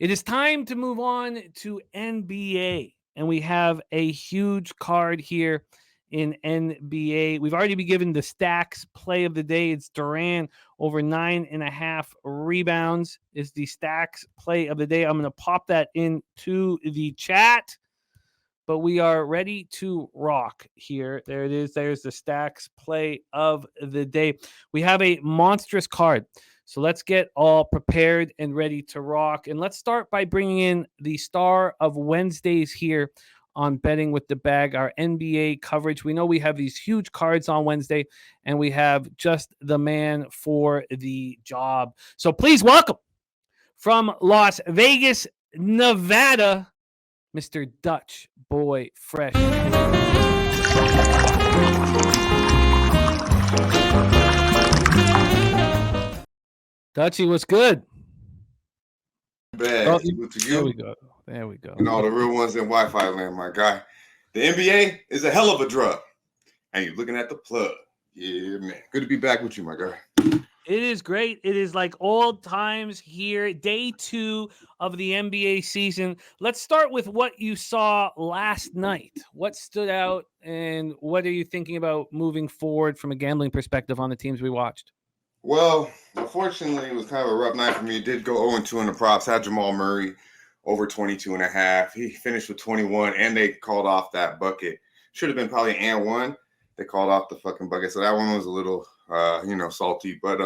It is time to move on to NBA, and we have a huge card here in NBA. We've already been given the stacks play of the day. It's Durant over 9.5 rebounds is the stacks play of the day. I'm going to pop that into the chat, but we are ready to rock here. There it is. There's the stacks play of the day. We have a monstrous card. So let's get all prepared and ready to rock. And let's start by bringing in the star of Wednesdays here on Betting with the Bag, our NBA coverage. We know we have these huge cards on Wednesday, and we have just the man for the job. So please welcome from Las Vegas, Nevada, Mr. Dutch Boy Fresh. Dutchy, what's good? Bad. Oh, Good to there you. we go. There we go. And all the real ones in Wi-Fi land, my guy. The NBA is a hell of a drug. And you're looking at the plug. Yeah, man. Good to be back with you, my guy. It is great. It is like old times here. Day 2 of the NBA season. Let's start with what you saw last night. What stood out, and what are you thinking about moving forward from a gambling perspective on the teams we watched? Well, unfortunately, it was kind of a rough night for me. Did go 0-2 in the props. Had Jamal Murray over 22.5. He finished with 21, and they called off that bucket. Should have been probably and one. They called off the fucking bucket. So that one was a little, salty. But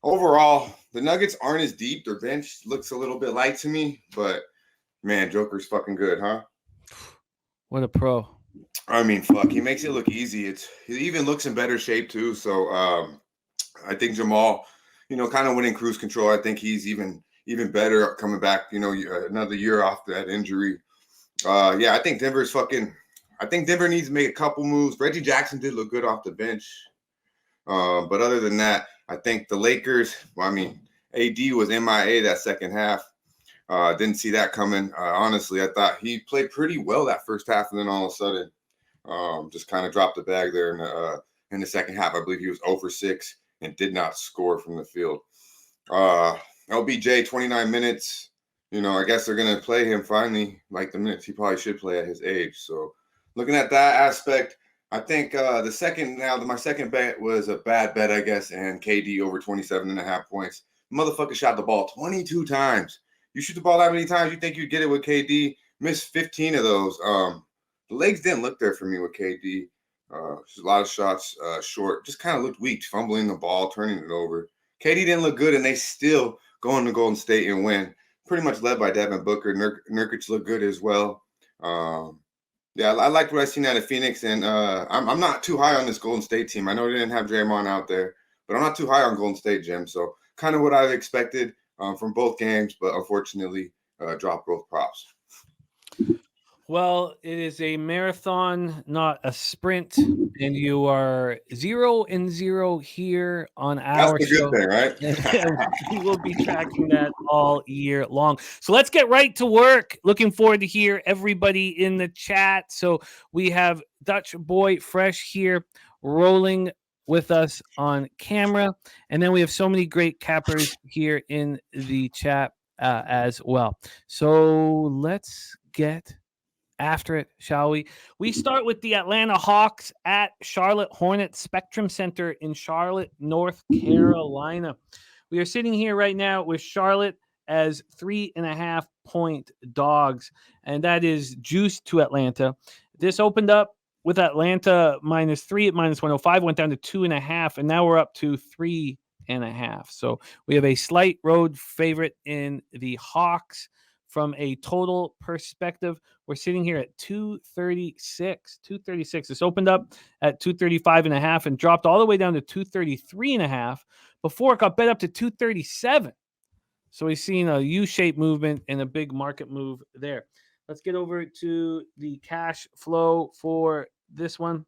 overall, the Nuggets aren't as deep. Their bench looks a little bit light to me. But, man, Joker's fucking good, huh? What a pro. I mean, fuck. He makes it look easy. He even looks in better shape, too. So, I think Jamal, kind of winning cruise control. I think he's even better coming back, another year off that injury. I think I think Denver needs to make a couple moves. Reggie Jackson did look good off the bench. But other than that, I think the Lakers, AD was MIA that second half. Didn't see that coming. Honestly, I thought he played pretty well that first half, and then all of a sudden, just kind of dropped the bag there in the second half. I believe he was 0 for 6 and did not score from the field. LBJ, 29 minutes. I guess they're going to play him finally, like the minutes he probably should play at his age. So looking at that aspect, I think my second bet was a bad bet, I guess, and KD over 27.5 points. Motherfucker shot the ball 22 times. You shoot the ball that many times, you think you'd get it with KD. Missed 15 of those. The legs didn't look there for me with KD. A lot of shots short. Just kind of looked weak, fumbling the ball, turning it over. KD didn't look good, and they still go into Golden State and win. Pretty much led by Devin Booker. Nurkic looked good as well. I liked what I seen out of Phoenix, and I'm not too high on this Golden State team. I know they didn't have Draymond out there, but I'm not too high on Golden State, Jim. So kind of what I've expected from both games, but unfortunately dropped both props. Well, it is a marathon, not a sprint, and you are 0-0 here on our show. That's a good thing, right? We will be tracking that all year long. So let's get right to work. Looking forward to hear everybody in the chat. So we have Dutch Boy Fresh here rolling with us on camera, and then we have so many great cappers here in the chat as well. So let's get after it, shall we? We start with the Atlanta Hawks at Charlotte Hornets Spectrum Center in Charlotte, North Carolina. We are sitting here right now with Charlotte as 3.5 point dogs, and that is juiced to Atlanta. This opened up with Atlanta -3 at -105, went down to 2.5, and now we're up to 3.5. So we have a slight road favorite in the Hawks. From a total perspective, we're sitting here at 236. This opened up at 235.5 and dropped all the way down to 233.5 before it got bet up to 237. So we've seen a U-shaped movement and a big market move there. Let's get over to the cash flow for this one.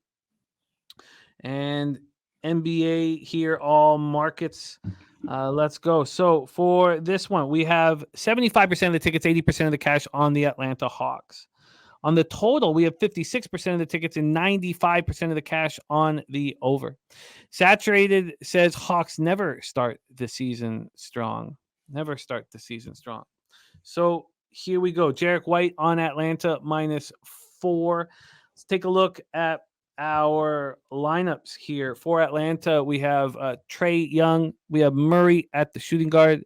And NBA here, all markets. Let's go. So for this one, we have 75% of the tickets, 80% of the cash on the Atlanta Hawks. On the total, we have 56% of the tickets and 95% of the cash on the over. Saturated says Hawks never start the season strong. So here we go. Jarek White on Atlanta -4. Let's take a look at our lineups here for Atlanta. We have Trae Young. We have Murray at the shooting guard.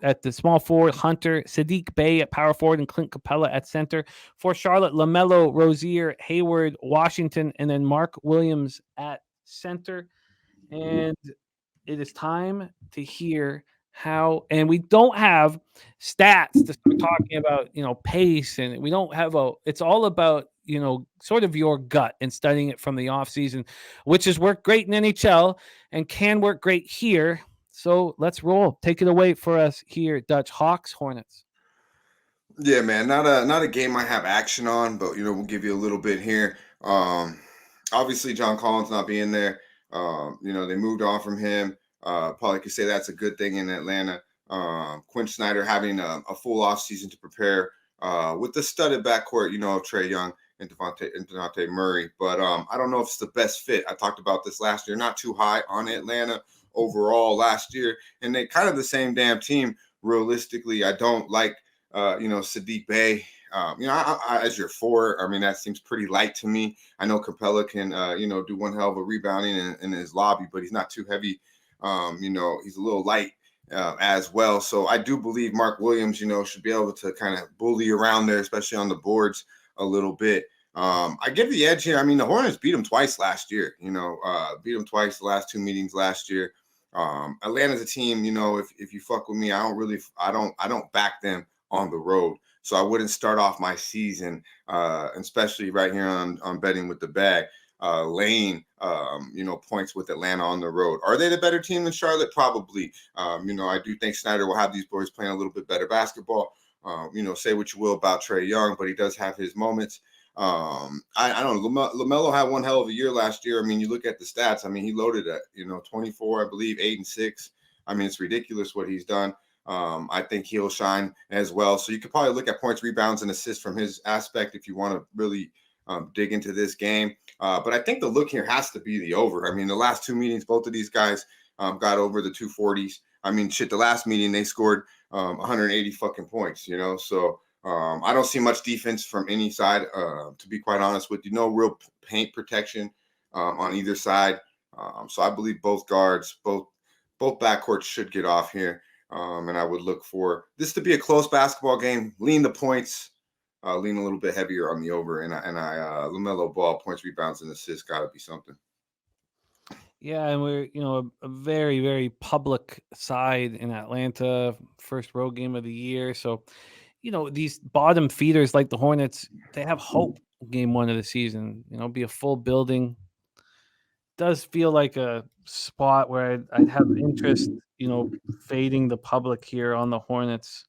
At the small forward, Hunter, Sadiq Bey at power forward, and Clint Capella at center. For Charlotte, LaMelo, Rozier, Hayward, Washington, and then Mark Williams at center. And it is time to hear how, and we don't have stats to start talking about, pace, and we don't have it's all about, sort of your gut and studying it from the offseason, which has worked great in NHL and can work great here. So let's roll. Take it away for us here, Dutch. Hawks, Hornets. Yeah, man, not a game I have action on, but we'll give you a little bit here. Obviously, John Collins not being there. They moved on from him. Probably could say that's a good thing in Atlanta. Quinn Snyder having a full off season to prepare with the studded backcourt, of Trae Young and Dejounte Murray. But I don't know if it's the best fit. I talked about this last year. Not too high on Atlanta overall last year, and they kind of the same damn team. Realistically, I don't like Sadiq Bey. I, as your four, I mean, that seems pretty light to me. I know Capella can, do one hell of a rebounding in his lobby, but he's not too heavy. He's a little light as well. So I do believe Mark Williams, should be able to kind of bully around there, especially on the boards a little bit. I give the edge here. I mean, the Hornets beat them twice last year, beat them twice the last two meetings last year. Atlanta's a team, if you fuck with me, I don't back them on the road. So I wouldn't start off my season, especially right here on betting with the bag, laying, points with Atlanta on the road. Are they the better team than Charlotte? Probably. I do think Snyder will have these boys playing a little bit better basketball. Say what you will about Trae Young, but he does have his moments. I don't know. LaMelo had one hell of a year last year. I mean, you look at the stats. I mean, he loaded at 24, I believe, 8 and 6. I mean, it's ridiculous what he's done. I think he'll shine as well. So you could probably look at points, rebounds, and assists from his aspect if you want to really dig into this game. But I think the look here has to be the over. I mean, the last two meetings, both of these guys got over the 240s. I mean, the last meeting they scored 180 fucking points, So I don't see much defense from any side, to be quite honest with you. No real paint protection on either side. So I believe both guards, both backcourts should get off here. And I would look for this to be a close basketball game. Lean the points, lean a little bit heavier on the over. And I LaMelo Ball, points, rebounds, and assists got to be something. Yeah, and we're a very, very public side in Atlanta, first road game of the year. So, these bottom feeders like the Hornets, they have hope. Game one of the season, be a full building. Does feel like a spot where I'd have interest, fading the public here on the Hornets,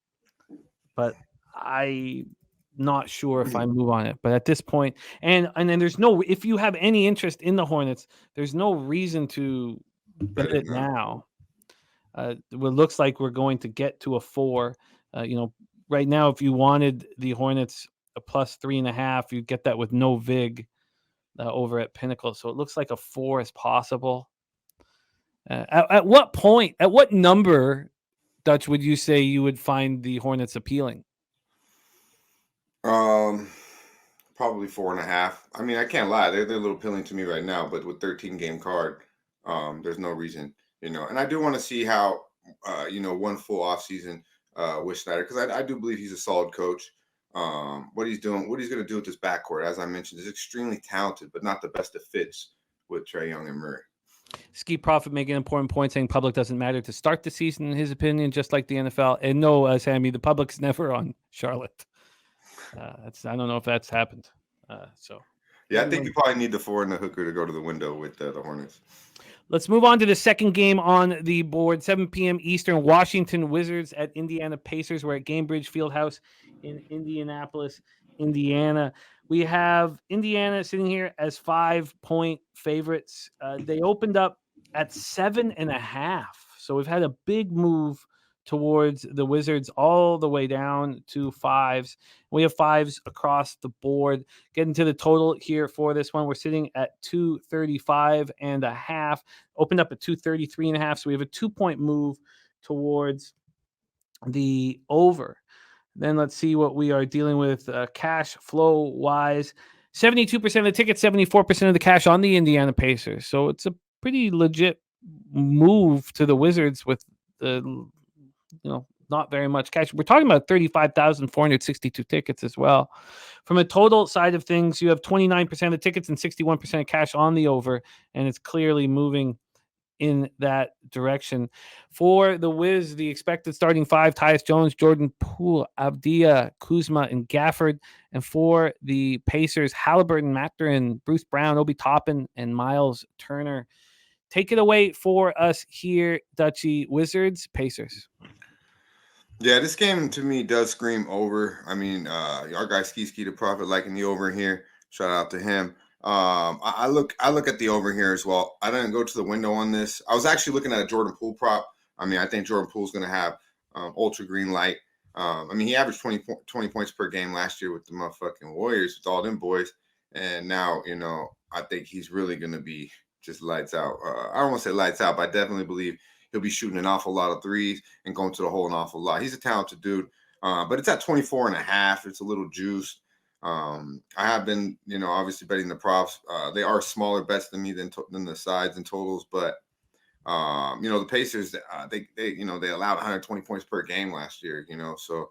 but I'm not sure if I move on it. But at this point, and then there's if you have any interest in the Hornets, there's no reason to bet it now. It looks like we're going to get to a 4. Right now, if you wanted the Hornets a +3.5, you'd get that with no vig over at Pinnacle. So it looks like a 4 is possible. At what point, at what number, Dutch, would you say you would find the Hornets appealing? Probably 4.5. I mean, I can't lie; they're a little appealing to me right now. But with 13 game card, there's no reason, And I do want to see how, one full off season with Snyder, because I do believe he's a solid coach. What he's doing, what he's going to do with this backcourt, as I mentioned, is extremely talented, but not the best of fits with Trae Young and Murray. Ski Profit making an important point, saying public doesn't matter to start the season, in his opinion, just like the NFL. And no, Sammy, the public's never on Charlotte. I don't know if that's happened. Yeah, I think you probably need the 4 and the hooker to go to the window with the Hornets. Let's move on to the second game on the board. 7 p.m. Eastern, Washington Wizards at Indiana Pacers. We're at Gainbridge Fieldhouse in Indianapolis, Indiana. We have Indiana sitting here as 5-point favorites. They opened up at 7.5. So we've had a big move towards the Wizards all the way down to 5s. We have 5s across the board. Getting to the total here for this one, we're sitting at 235.5. Opened up at 233.5. So we have a 2-point move towards the over. Then let's see what we are dealing with cash flow wise. 72% of the tickets, 74% of the cash on the Indiana Pacers. So it's a pretty legit move to the Wizards with the not very much cash. We're talking about 35,462 tickets as well. From a total side of things, you have 29% of the tickets and 61% of cash on the over, and it's clearly moving in that direction. For the Wiz, the expected starting five: Tyus Jones, Jordan Poole, Avdia, Kuzma, and Gafford. And for the Pacers, Halliburton, Mathurin, Bruce Brown, Obi Toppin, and Miles Turner. Take it away for us here, Dutchy. Wizards, Pacers. Yeah, this game to me does scream over. I mean, our guy Ski the Prophet liking the over here. Shout out to him. I look at the over here as well. I didn't go to the window on this. I was actually looking at a Jordan Poole prop. I mean, I think Jordan Poole's going to have ultra green light. I mean, he averaged 20 points per game last year with the motherfucking Warriors with all them boys, and now I think he's really going to be just lights out. I don't want to say lights out, but I definitely believe he'll be shooting an awful lot of threes and going to the hole an awful lot. He's a talented dude, but it's at 24.5. It's a little juiced. I have been, obviously betting the props. They are smaller bets than me than the sides and totals, but the Pacers, they allowed 120 points per game last year. So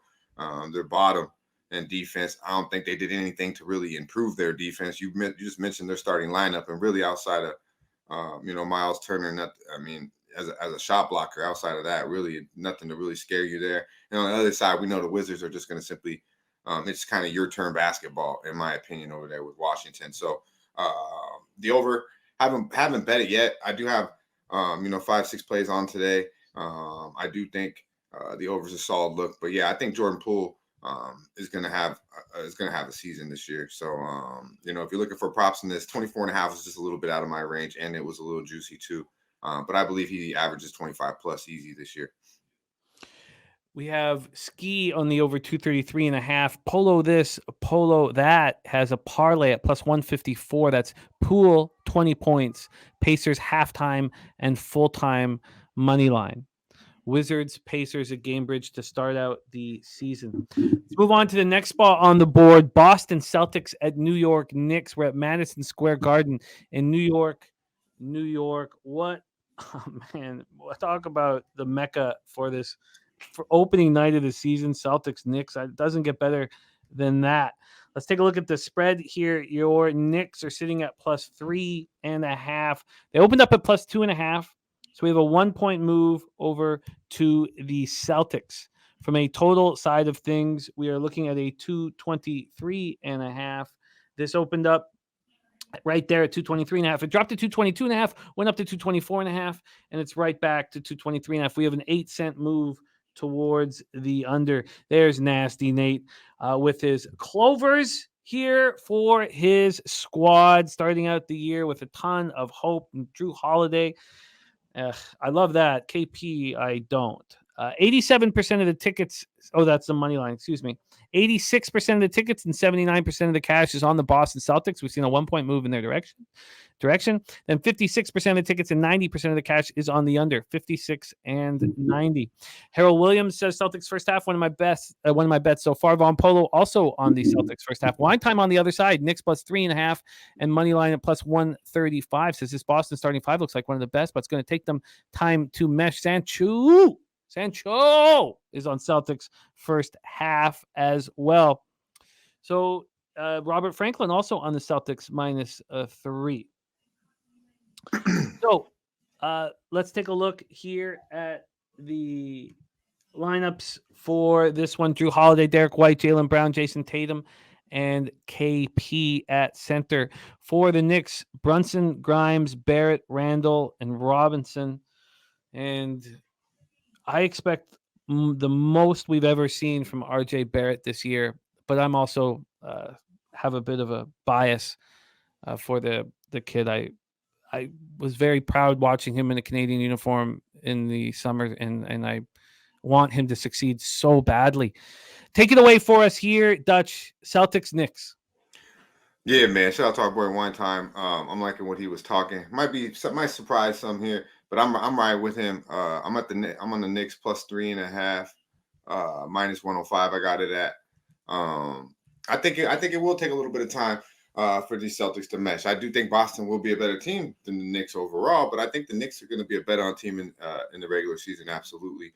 they're bottom in defense. I don't think they did anything to really improve their defense. You just mentioned their starting lineup, and really outside of Miles Turner, as a shot blocker, outside of that, really nothing to really scare you there. And on the other side, we know the Wizards are just going to simply, it's kind of your turn basketball, in my opinion, over there with Washington. So the over, haven't bet it yet. I do have, 5-6 plays on today. I do think the over is a solid look, but yeah, I think Jordan Poole is going to have a season this year. So if you're looking for props in this, 24.5 is just a little bit out of my range, and it was a little juicy too. But I believe he averages 25 plus easy this year. We have Ski on the over 233.5. Polo this, Polo that has a parlay at plus 154. That's Poole 20 points, Pacers halftime and full-time money line. Wizards, Pacers at Gamebridge to start out the season. Let's move on to the next spot on the board. Boston Celtics at New York Knicks. We're at Madison Square Garden in New York. New York. What? Oh, man. We'll talk about the mecca for opening night of the season. Celtics, Knicks. It doesn't get better than that. Let's take a look at the spread here. Your Knicks are sitting at plus 3.5. They opened up at plus 2.5. So we have a 1-point move over to the Celtics. From a total side of things, we are looking at a 223.5. This opened up right there at 223.5. It dropped to 222.5, went up to 224.5, and it's right back to 223.5. We have an 8-cent move towards the under. There's nasty Nate with his Clovers here for his squad, starting out the year with a ton of hope. And Drew Holiday, I love that. KP, I don't. 87% of the tickets. Oh, that's the money line. Excuse me. 86% of the tickets and 79% of the cash is on the Boston Celtics. We've seen a 1-point move in their direction. Then 56% of the tickets and 90% of the cash is on the under. 56 and 90. Harold Williams says Celtics first half. One of my bets so far. Von Polo also on the Celtics first half. Wine time on the other side. Knicks plus 3.5 and money line at plus 135. Says this Boston starting five looks like one of the best, but it's going to take them time to mesh. Sancho is on Celtics first half as well. So Robert Franklin also on the Celtics minus 3. So let's take a look here at the lineups for this one. Drew Holiday, Derek White, Jaylen Brown, Jason Tatum, and KP at center. For the Knicks, Brunson, Grimes, Barrett, Randall, and Robinson. And I expect the most we've ever seen from RJ Barrett this year, but I'm also have a bit of a bias for the kid. I was very proud watching him in a Canadian uniform in the summer, and I want him to succeed so badly. Take it away for us here, Dutch. Celtics, Knicks. Yeah, man. Shout out to our boy One Time. I'm liking what he was talking. Might surprise some here, but I'm right with him. I'm on the Knicks plus 3.5. minus 105. I got it at. I think it will take a little bit of time for these Celtics to mesh. I do think Boston will be a better team than the Knicks overall, but I think the Knicks are going to be a better on team in the regular season. Absolutely.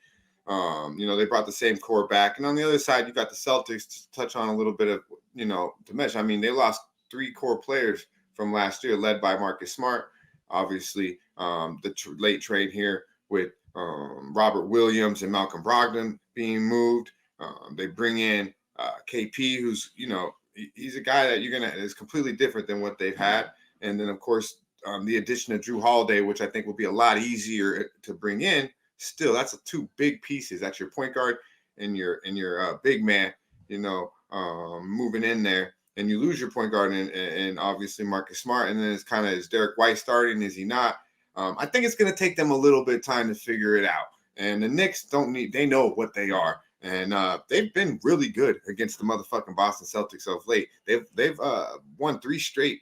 They brought the same core back, and on the other side, you got the Celtics to touch on a little bit of to mesh. I mean, they lost 3 core players from last year, led by Marcus Smart. Obviously, the late trade here with Robert Williams and Malcolm Brogdon being moved. They bring in KP, who's he's a guy that is completely different than what they've had, and then of course the addition of Drew Holiday, which I think will be a lot easier to bring in. Still, that's 2 big pieces. That's your point guard and your big man. Moving in there, and you lose your point guard and obviously Marcus Smart, and then it's kind of, is Derek White starting? Is he not? I think it's going to take them a little bit of time to figure it out. And the Knicks they know what they are. And they've been really good against the motherfucking Boston Celtics of late. They've won 3 straight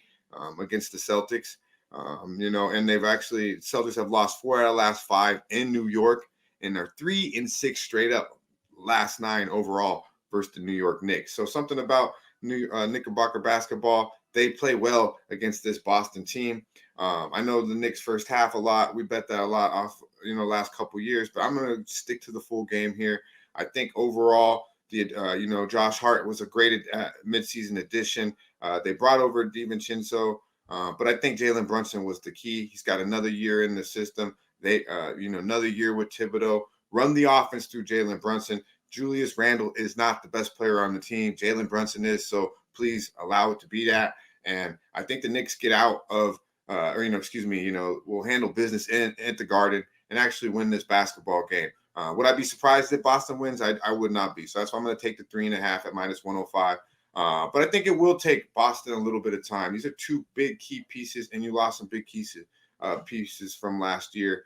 against the Celtics. And Celtics have lost 4 out of the last 5 in New York, and they're 3-6 straight up last 9 overall versus the New York Knicks. So something about Knickerbocker basketball, they play well against this Boston team. I know the Knicks first half a lot. We bet that a lot off, last couple years, but I'm going to stick to the full game here. I think overall, Josh Hart was a great midseason addition. They brought over DiVincenzo, but I think Jalen Brunson was the key. He's got another year in the system. They, another year with Thibodeau. Run the offense through Jalen Brunson. Julius Randle is not the best player on the team. Jalen Brunson is, so please allow it to be that. And I think the Knicks get out of, will handle business at the Garden and actually win this basketball game. Would I be surprised if Boston wins? I would not be. So that's why I'm going to take the 3.5 at minus 105. But I think it will take Boston a little bit of time. These are 2 big key pieces, and you lost some big pieces from last year.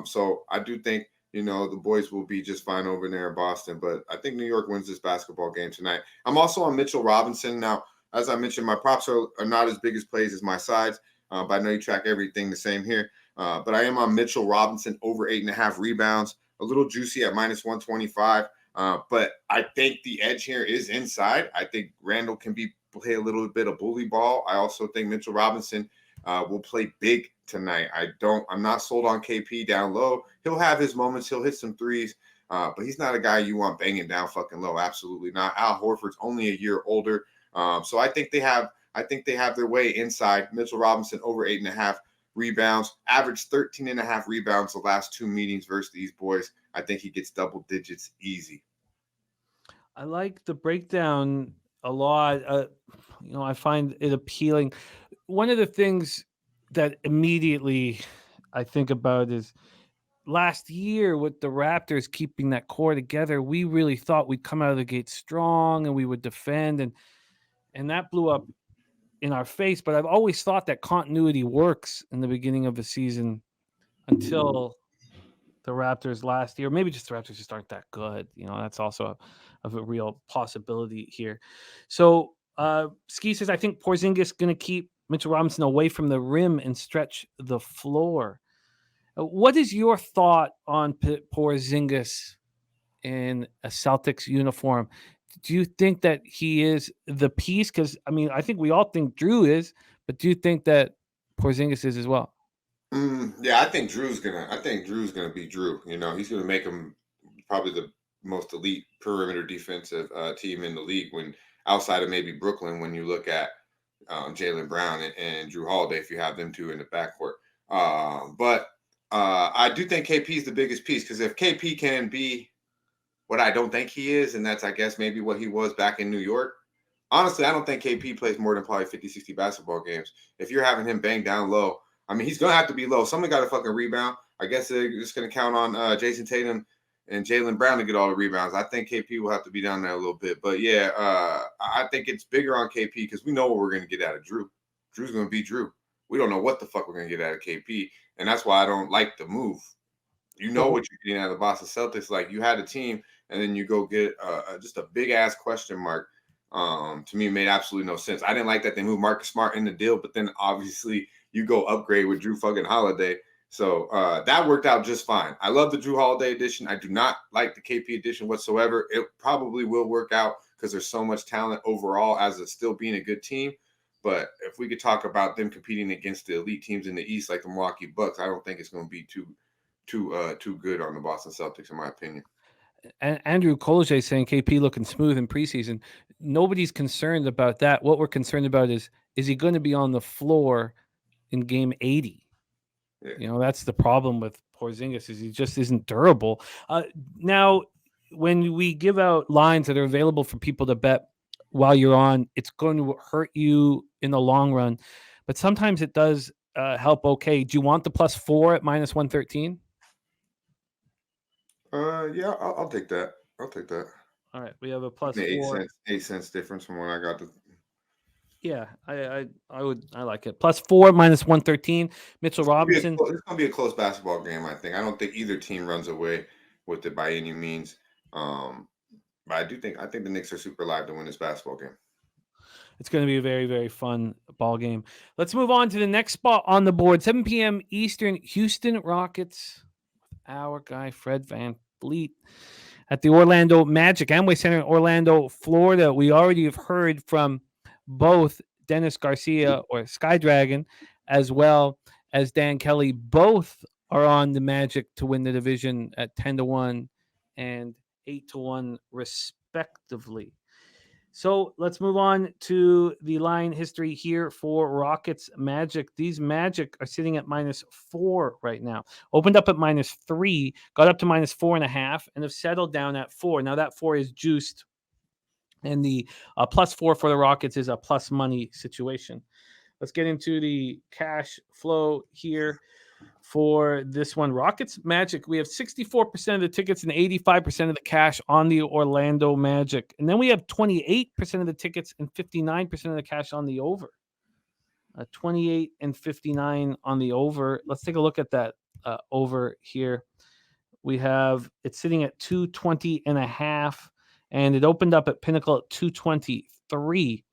So I do think, the boys will be just fine over there in Boston. But I think New York wins this basketball game tonight. I'm also on Mitchell Robinson. Now, as I mentioned, my props are not as big as plays as my sides, but I know you track everything the same here. But I am on Mitchell Robinson over 8.5 rebounds, a little juicy at minus 125. But I think the edge here is inside. I think Randall can play a little bit of bully ball. I also think Mitchell Robinson will play big tonight. I'm not sold on KP down low. He'll have his moments. He'll hit some threes, but he's not a guy you want banging down fucking low. Absolutely not. Al Horford's only a year older. So I think they have their way inside. Mitchell Robinson over 8.5 rebounds, averaged 13.5 rebounds the last 2 meetings versus these boys. I think he gets double digits easy. I like the breakdown a lot. I find it appealing. One of the things that immediately I think about is last year with the Raptors keeping that core together. We really thought we'd come out of the gate strong and we would defend, and that blew up in our face. But I've always thought that continuity works in the beginning of the season until the Raptors last year. Maybe just the Raptors just aren't that good. That's also a real possibility here. So Ski says, I think Porzingis going to keep Mitchell Robinson away from the rim and stretch the floor. What is your thought on Porzingis in a Celtics uniform? Do you think that he is the piece? Because, I think we all think Drew is, but do you think that Porzingis is as well? Yeah, I think Drew's gonna be Drew. He's gonna make him probably the most elite perimeter defensive team in the league, when outside of maybe Brooklyn, when you look at Jaylen Brown and Drew Holiday, if you have them 2 in the backcourt. But I do think KP is the biggest piece, because if KP can be what I don't think he is, and that's, I guess, maybe what he was back in New York. Honestly, I don't think KP plays more than probably 50, 60 basketball games. If you're having him bang down low, he's going to have to be low. Someone got to fucking rebound. I guess they're just going to count on Jason Tatum and Jaylen Brown to get all the rebounds. I think KP will have to be down there a little bit. But, yeah, I think it's bigger on KP because we know what we're going to get out of Drew. Drew's going to be Drew. We don't know what the fuck we're going to get out of KP, and that's why I don't like the move. You know what you're getting out of the Boston Celtics. Like, you had a team, and then you go get just a big-ass question mark. To me, made absolutely no sense. I didn't like that they moved Marcus Smart in the deal, but then obviously you go upgrade with Drew fucking Holiday. So that worked out just fine. I love the Drew Holiday edition. I do not like the KP edition whatsoever. It probably will work out because there's so much talent overall as it still being a good team. But if we could talk about them competing against the elite teams in the East, like the Milwaukee Bucks, I don't think it's going to be too good on the Boston Celtics, in my opinion. And Andrew Kolajay saying KP looking smooth in preseason. Nobody's concerned about that. What we're concerned about is he going to be on the floor in game 80? Yeah. That's the problem with Porzingis, is he just isn't durable. Now, when we give out lines that are available for people to bet while you're on, it's going to hurt you in the long run, but sometimes it does help. Okay, do you want the +4 at -113? Yeah, I'll take that. I'll take that. All right, we have a The +4. 8 cents difference from when I got the. Yeah, I like it. +4 -113. Mitchell Robinson. It's gonna be a close basketball game. I think. I don't think either team runs away with it by any means. But I think the Knicks are super live to win this basketball game. It's going to be a very, very fun ball game. Let's move on to the next spot on the board. 7 p.m. Eastern, Houston Rockets. Our guy, Fred VanVleet, at the Orlando Magic, Amway Center in Orlando, Florida. We already have heard from both Dennis Garcia, or Sky Dragon, as well as Dan Kelly. Both are on the Magic to win the division at 10-1 and 8-1, respectively. So let's move on to the line history here for Rockets Magic. These Magic are sitting at -4 right now. Opened up at -3, got up to -4.5, and have settled down at 4. Now that 4 is juiced, and the +4 for the Rockets is a plus money situation. Let's get into the cash flow here for this one. Rockets Magic, we have 64% of the tickets and 85% of the cash on the Orlando Magic. And then we have 28% of the tickets and 59% of the cash on the over. 28 and 59 on the over. Let's take a look at that over here. We have it's sitting at 220.5, and it opened up at Pinnacle at 223.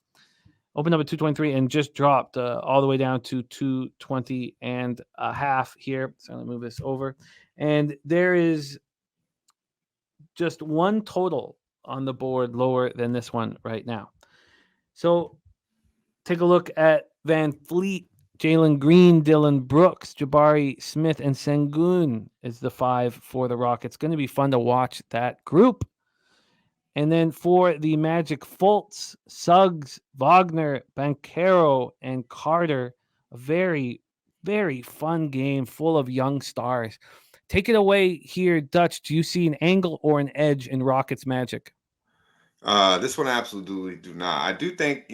Opened up at 223 and just dropped all the way down to 220.5 here. So I'm going to move this over. And there is just one total on the board lower than this one right now. So take a look at VanVleet, Jalen Green, Dylan Brooks, Jabari Smith, and Sengun is the 5 for the Rockets. Going to be fun to watch that group. And then for the Magic, Fultz, Suggs, Wagner, Banchero, and Carter. A very, very fun game full of young stars. Take it away here, Dutch. Do you see an angle or an edge in Rockets Magic? This one I absolutely do not. I do think,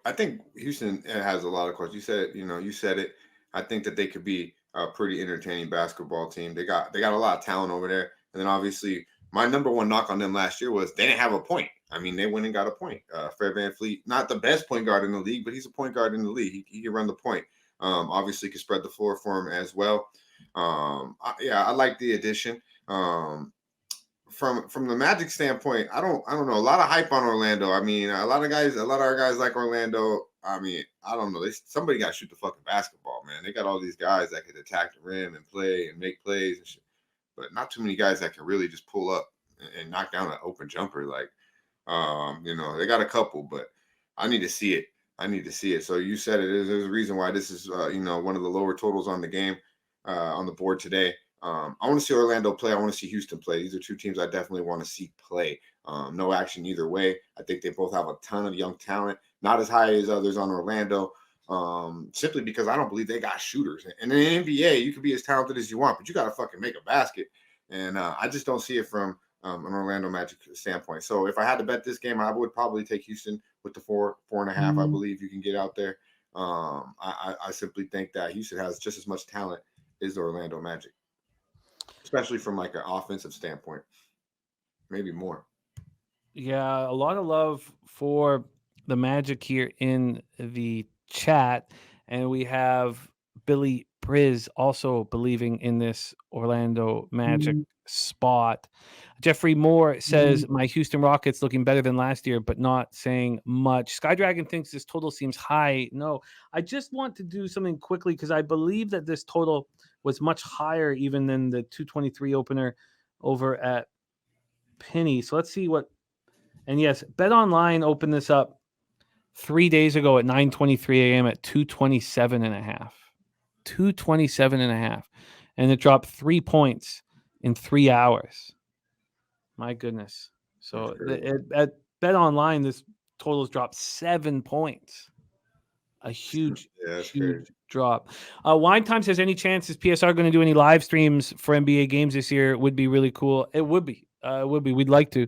I think Houston has a lot of questions. You said it. I think that they could be a pretty entertaining basketball team. They got a lot of talent over there. And then obviously my number one knock on them last year was they didn't have a point. I mean, they went and got a point. Fred VanVleet, not the best point guard in the league, but he's a point guard in the league. He can run the point. Obviously could spread the floor for him as well. I like the addition. From the Magic standpoint, I don't know. A lot of hype on Orlando. I mean, a lot of our guys like Orlando. I mean, I don't know. Somebody got to shoot the fucking basketball, man. They got all these guys that could attack the rim and play and make plays and shit, but not too many guys that can really just pull up and knock down an open jumper. Like, they got a couple, but I need to see it. So you said it. There's a reason why this is, one of the lower totals on the game, on the board today. I want to see Orlando play. I want to see Houston play. These are two teams I definitely want to see play. No action either way. I think they both have a ton of young talent, not as high as others on Orlando, simply because I don't believe they got shooters. And in the NBA, you can be as talented as you want, but you got to fucking make a basket. And I just don't see it from an Orlando Magic standpoint. So if I had to bet this game, I would probably take Houston with the 4.5. I believe you can get out there. I simply think that Houston has just as much talent as the Orlando Magic, especially from like an offensive standpoint, maybe more. Yeah, a lot of love for the Magic here in the chat. And we have Billy Briz also believing in this Orlando Magic spot. Jeffrey Moore says, my Houston Rockets looking better than last year, but not saying much. Skydragon thinks this total seems high. No, I just want to do something quickly because I believe that this total was much higher even than the 223 opener over at Penny. So let's see what. And yes, Bet Online opened this up 3 days ago at 9:23 a.m. at 227.5. 227.5. And it dropped 3 points in 3 hours. My goodness. So at Bet Online, this total's dropped 7 points. A huge, huge drop. Wine Time says, any chance is PSR going to do any live streams for NBA games this year? Would be really cool. It would be. We'd like to.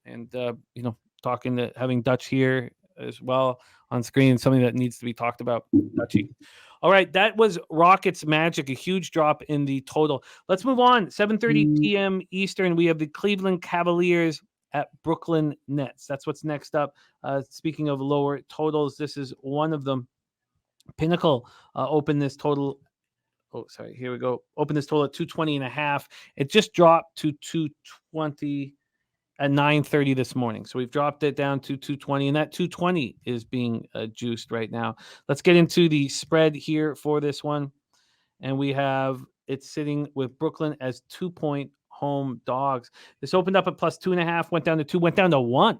And talking to having Dutch here as well on screen, something that needs to be talked about. Dutchy. All right, that was Rockets Magic, a huge drop in the total. Let's move on. 7:30 p.m. Eastern. We have the Cleveland Cavaliers at Brooklyn Nets. That's what's next up. Speaking of lower totals, this is one of them. Pinnacle opened this total. Oh, sorry. Here we go. Open this total at 220.5. It just dropped to 220 at 9:30 this morning. So we've dropped it down to 220, and that 220 is being juiced right now. Let's get into the spread here for this one. And we have it sitting with Brooklyn as 2-point home dogs. This opened up at plus 2.5, went down to 2, went down to 1.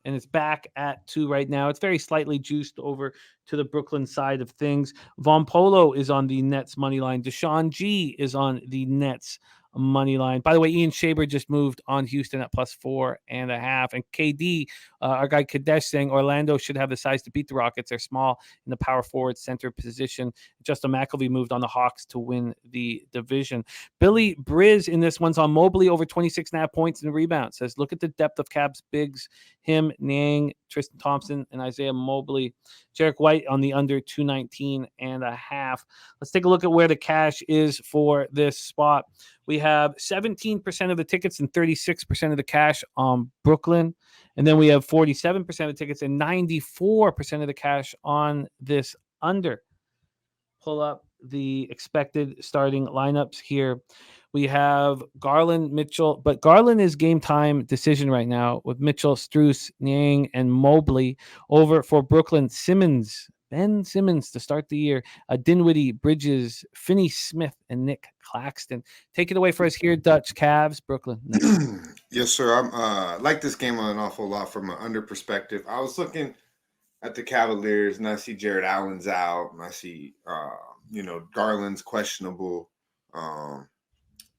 And it's back at 2 right now. It's very slightly juiced over to the Brooklyn side of things. Von Polo is on the Nets money line. Deshaun G is on the Nets money line. By the way, Ian Shaber just moved on Houston at plus 4.5. And KD, our guy Kadesh, saying Orlando should have the size to beat the Rockets. They're small in the power forward center position. Justin McElvey moved on the Hawks to win the division. Billy Briz in this one's on Mobley over 26.5 points and rebounds. Says, look at the depth of Cavs bigs. Him, Niang, Tristan Thompson, and Isaiah Mobley. Jarek White on the under 219.5. Let's take a look at where the cash is for this spot. We have 17% of the tickets and 36% of the cash on Brooklyn. And then we have 47% of the tickets and 94% of the cash on this under. Pull up the expected starting lineups here. We have Garland, Mitchell, but Garland is game time decision right now with Mitchell, Strus, Niang, and Mobley. Over for Brooklyn, Simmons, Ben Simmons to start the year, Dinwiddie, Bridges, Finney Smith, and Nick Claxton. Take it away for us here, Dutch. Cavs, Brooklyn. Yes, sir. I like this game an awful lot from an under perspective. I was looking at the Cavaliers, and I see Jared Allen's out, and I see Garland's questionable.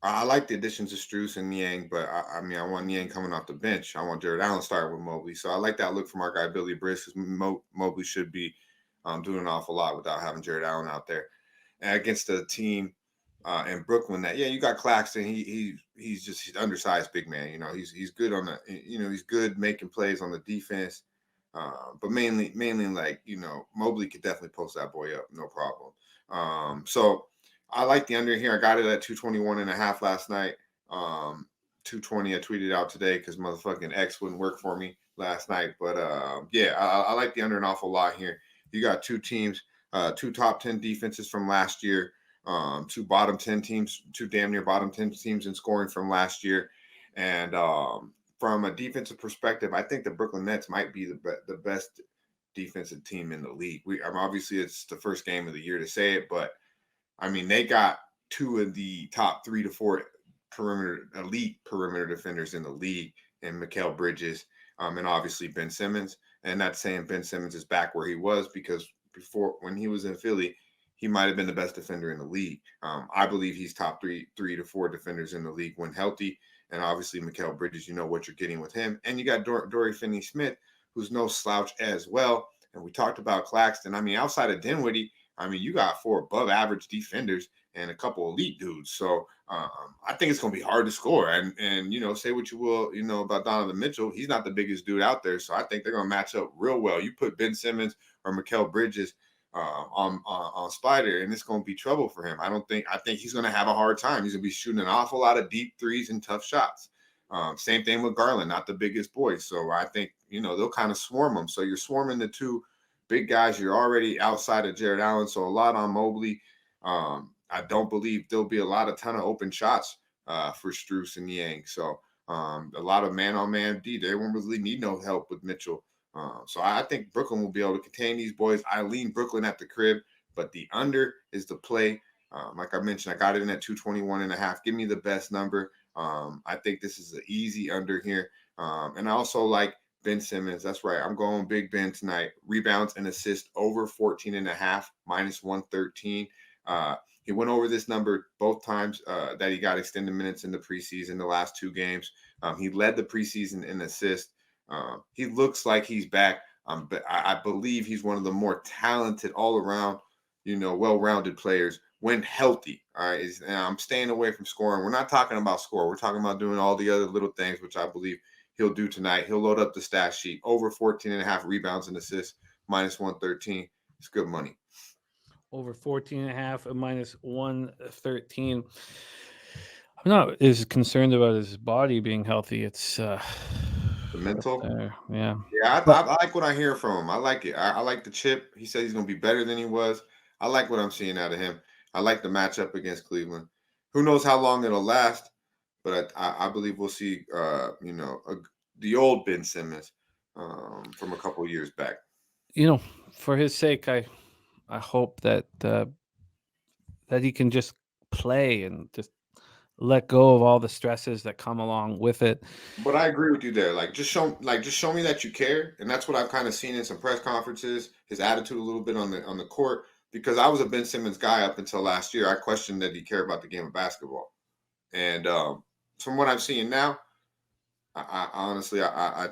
I like the additions of Strus and Niang, but I want Niang coming off the bench. I want Jared Allen starting with Mobley. So I like that look from our guy Billy Briz, because Mobley should be doing an awful lot without having Jared Allen out there. And against a team in Brooklyn that, you got Claxton. He's undersized big man. He's good on the, he's good making plays on the defense. But mainly like, Mobley could definitely post that boy up, no problem. So I like the under here. I got it at 221.5 last night. 220 I tweeted out today because motherfucking X wouldn't work for me last night. But I like the under an awful lot here. You got two teams, two top 10 defenses from last year, two bottom 10 teams, two damn near bottom 10 teams in scoring from last year. And from a defensive perspective, I think the Brooklyn Nets might be the best defensive team in the league. Obviously it's the first game of the year to say it, but they got two of the top 3 to 4 elite perimeter defenders in the league, and Mikal Bridges, and obviously Ben Simmons. And that's saying Ben Simmons is back where he was, because before, when he was in Philly, he might have been the best defender in the league. I believe he's top 3 to 4 defenders in the league when healthy. And obviously Mikal Bridges, you know what you're getting with him. And you got Dorian Finney-Smith, who's no slouch as well. And we talked about Claxton. Outside of Dinwiddie, you got 4 above average defenders and a couple elite dudes. So I think it's going to be hard to score. And say what you will, about Donovan Mitchell. He's not the biggest dude out there. So I think they're going to match up real well. You put Ben Simmons or Mikal Bridges on Spider, and it's going to be trouble for him. I think he's going to have a hard time. He's going to be shooting an awful lot of deep threes and tough shots. Same thing with Garland, not the biggest boy. So I think, they'll kind of swarm him. So you're swarming the two big guys. You're already outside of Jared Allen, so a lot on Mobley. I don't believe there'll be a ton of open shots for Strus and Yang. So a lot of man-on-man D. They won't really need no help with Mitchell. So I think Brooklyn will be able to contain these boys. I lean Brooklyn at the crib, but the under is the play. Like I mentioned, I got it in at 221.5. Give me the best number. I think this is an easy under here. And I also like Ben Simmons. That's right. I'm going Big Ben tonight. Rebounds and assists over 14.5, minus 113. He went over this number both times that he got extended minutes in the preseason, the last 2 games. He led the preseason in assists. He looks like he's back, but I believe he's one of the more talented all-around, well-rounded players when healthy. All right, and I'm staying away from scoring. We're not talking about score. We're talking about doing all the other little things, which I believe he'll do tonight. He'll load up the stat sheet. Over 14.5 rebounds and assists, minus 113. It's good money. Over 14.5 and minus 113. I'm not as concerned about his body being healthy. It's the mental. Yeah. Yeah, I like what I hear from him. I like it. I like the chip. He said he's going to be better than he was. I like what I'm seeing out of him. I like the matchup against Cleveland. Who knows how long it'll last, but I believe we'll see, the old Ben Simmons from a couple of years back. For his sake, I hope that he can just play and just let go of all the stresses that come along with it. But I agree with you there. Just show me that you care, and that's what I've kind of seen in some press conferences. His attitude a little bit on the court, because I was a Ben Simmons guy up until last year. I questioned that he cared about the game of basketball, and from what I'm seeing now, I honestly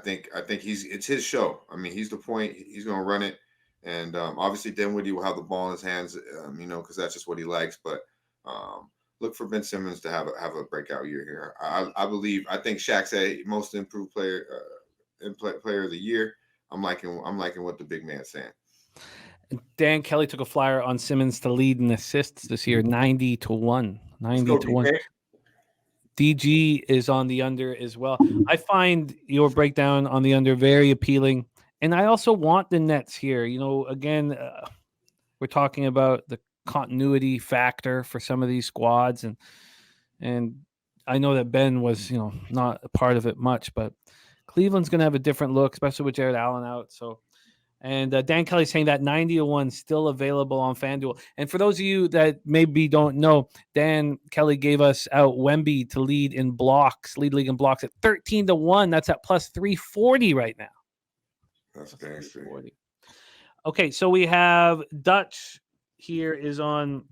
think it's his show. I mean, he's the point. He's going to run it, and obviously Dinwiddie will have the ball in his hands, because that's just what he likes. But look for Ben Simmons to have a breakout year here. I think Shaq said most improved player player of the year. I'm liking what the big man's saying. Dan Kelly took a flyer on Simmons to lead in assists this year, 90-1. 90-1. DG is on the under as well. I find your breakdown on the under very appealing, and I also want the Nets here. Again, we're talking about the continuity factor for some of these squads, and I know that Ben was not a part of it much, but Cleveland's going to have a different look, especially with Jared Allen out. So. And Dan Kelly saying that 90-1 still available on FanDuel. And for those of you that maybe don't know, Dan Kelly gave us out Wemby to lead league in blocks at 13-1. That's at plus 340 right now. That's gangster. Okay, so we have Dutch here is on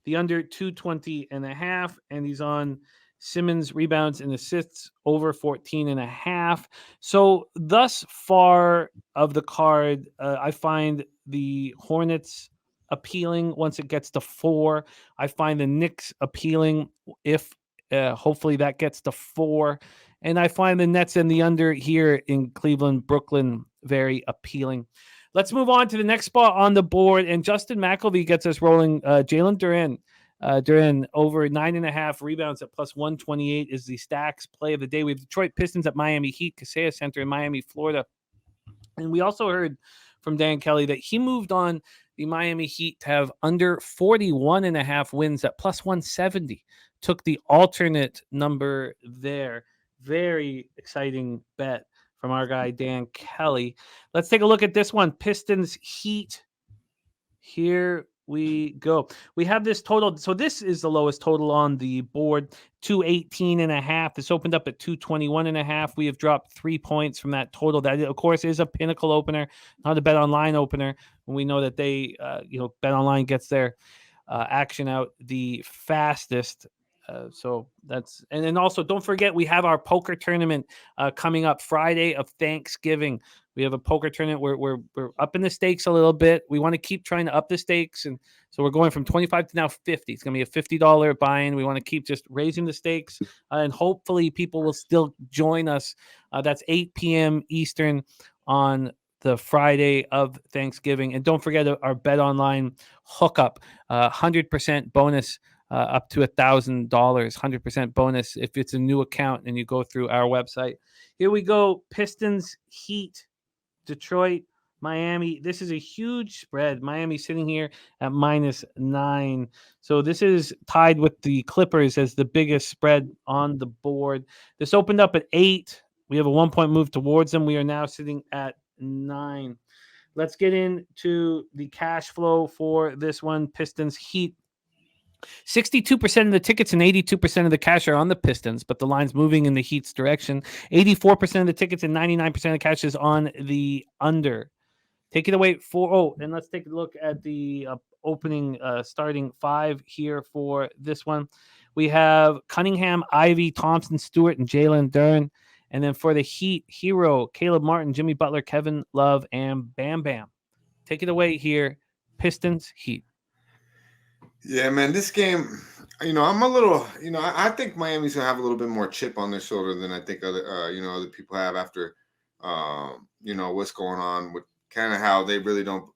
the under 220.5, and he's on Simmons rebounds and assists over 14.5. So thus far of the card, I find the Hornets appealing once it gets to 4. I find the Knicks appealing if hopefully that gets to 4. And I find the Nets and the under here in Cleveland, Brooklyn, very appealing. Let's move on to the next spot on the board. And Justin McElvey gets us rolling. Jalen Duren. Duren over 9.5 rebounds at plus 128 is the stacks play of the day. We have Detroit Pistons at Miami Heat, Kaseya Center in Miami, Florida. And we also heard from Dan Kelly that he moved on the Miami Heat to have under 41.5 wins at plus 170. Took the alternate number there. Very exciting bet from our guy Dan Kelly. Let's take a look at this one. Pistons Heat. Here we go. We have this total. So this is the lowest total on the board, 218.5. This opened up at 221.5. We have dropped 3 points from that total. That, of course, is a Pinnacle opener, not a Bet Online opener. And we know that they, Bet Online gets their action out the fastest. So that's, and then also don't forget, we have our poker tournament coming up Friday of Thanksgiving. We have a poker tournament where we're upping the stakes a little bit. We want to keep trying to up the stakes. And so we're going from 25 to now 50. It's going to be a $50 buy-in. We want to keep just raising the stakes. And hopefully people will still join us. That's 8 p.m. Eastern on the Friday of Thanksgiving. And don't forget our Bet Online hookup, 100% bonus. Up to $1,000, 100% bonus if it's a new account and you go through our website. Here we go. Pistons, Heat, Detroit, Miami. This is a huge spread. Miami sitting here at -9. So this is tied with the Clippers as the biggest spread on the board. This opened up at 8. We have a 1-point move towards them. We are now sitting at 9. Let's get into the cash flow for this one. Pistons Heat. 62% of the tickets and 82% of the cash are on the Pistons, but the line's moving in the Heat's direction. 84% of the tickets and 99% of the cash is on the under. Take it away and let's take a look at the opening starting 5 here for this one. We have Cunningham, Ivy, Thompson, Stewart, and Jalen Duren. And then for the Heat, Hero, Caleb Martin, Jimmy Butler, Kevin Love, and Bam Bam. Take it away here, Pistons, Heat. Yeah, man, this game, I'm a little, I think Miami's gonna have a little bit more chip on their shoulder than I think other people have after, what's going on with kind of how they really don't,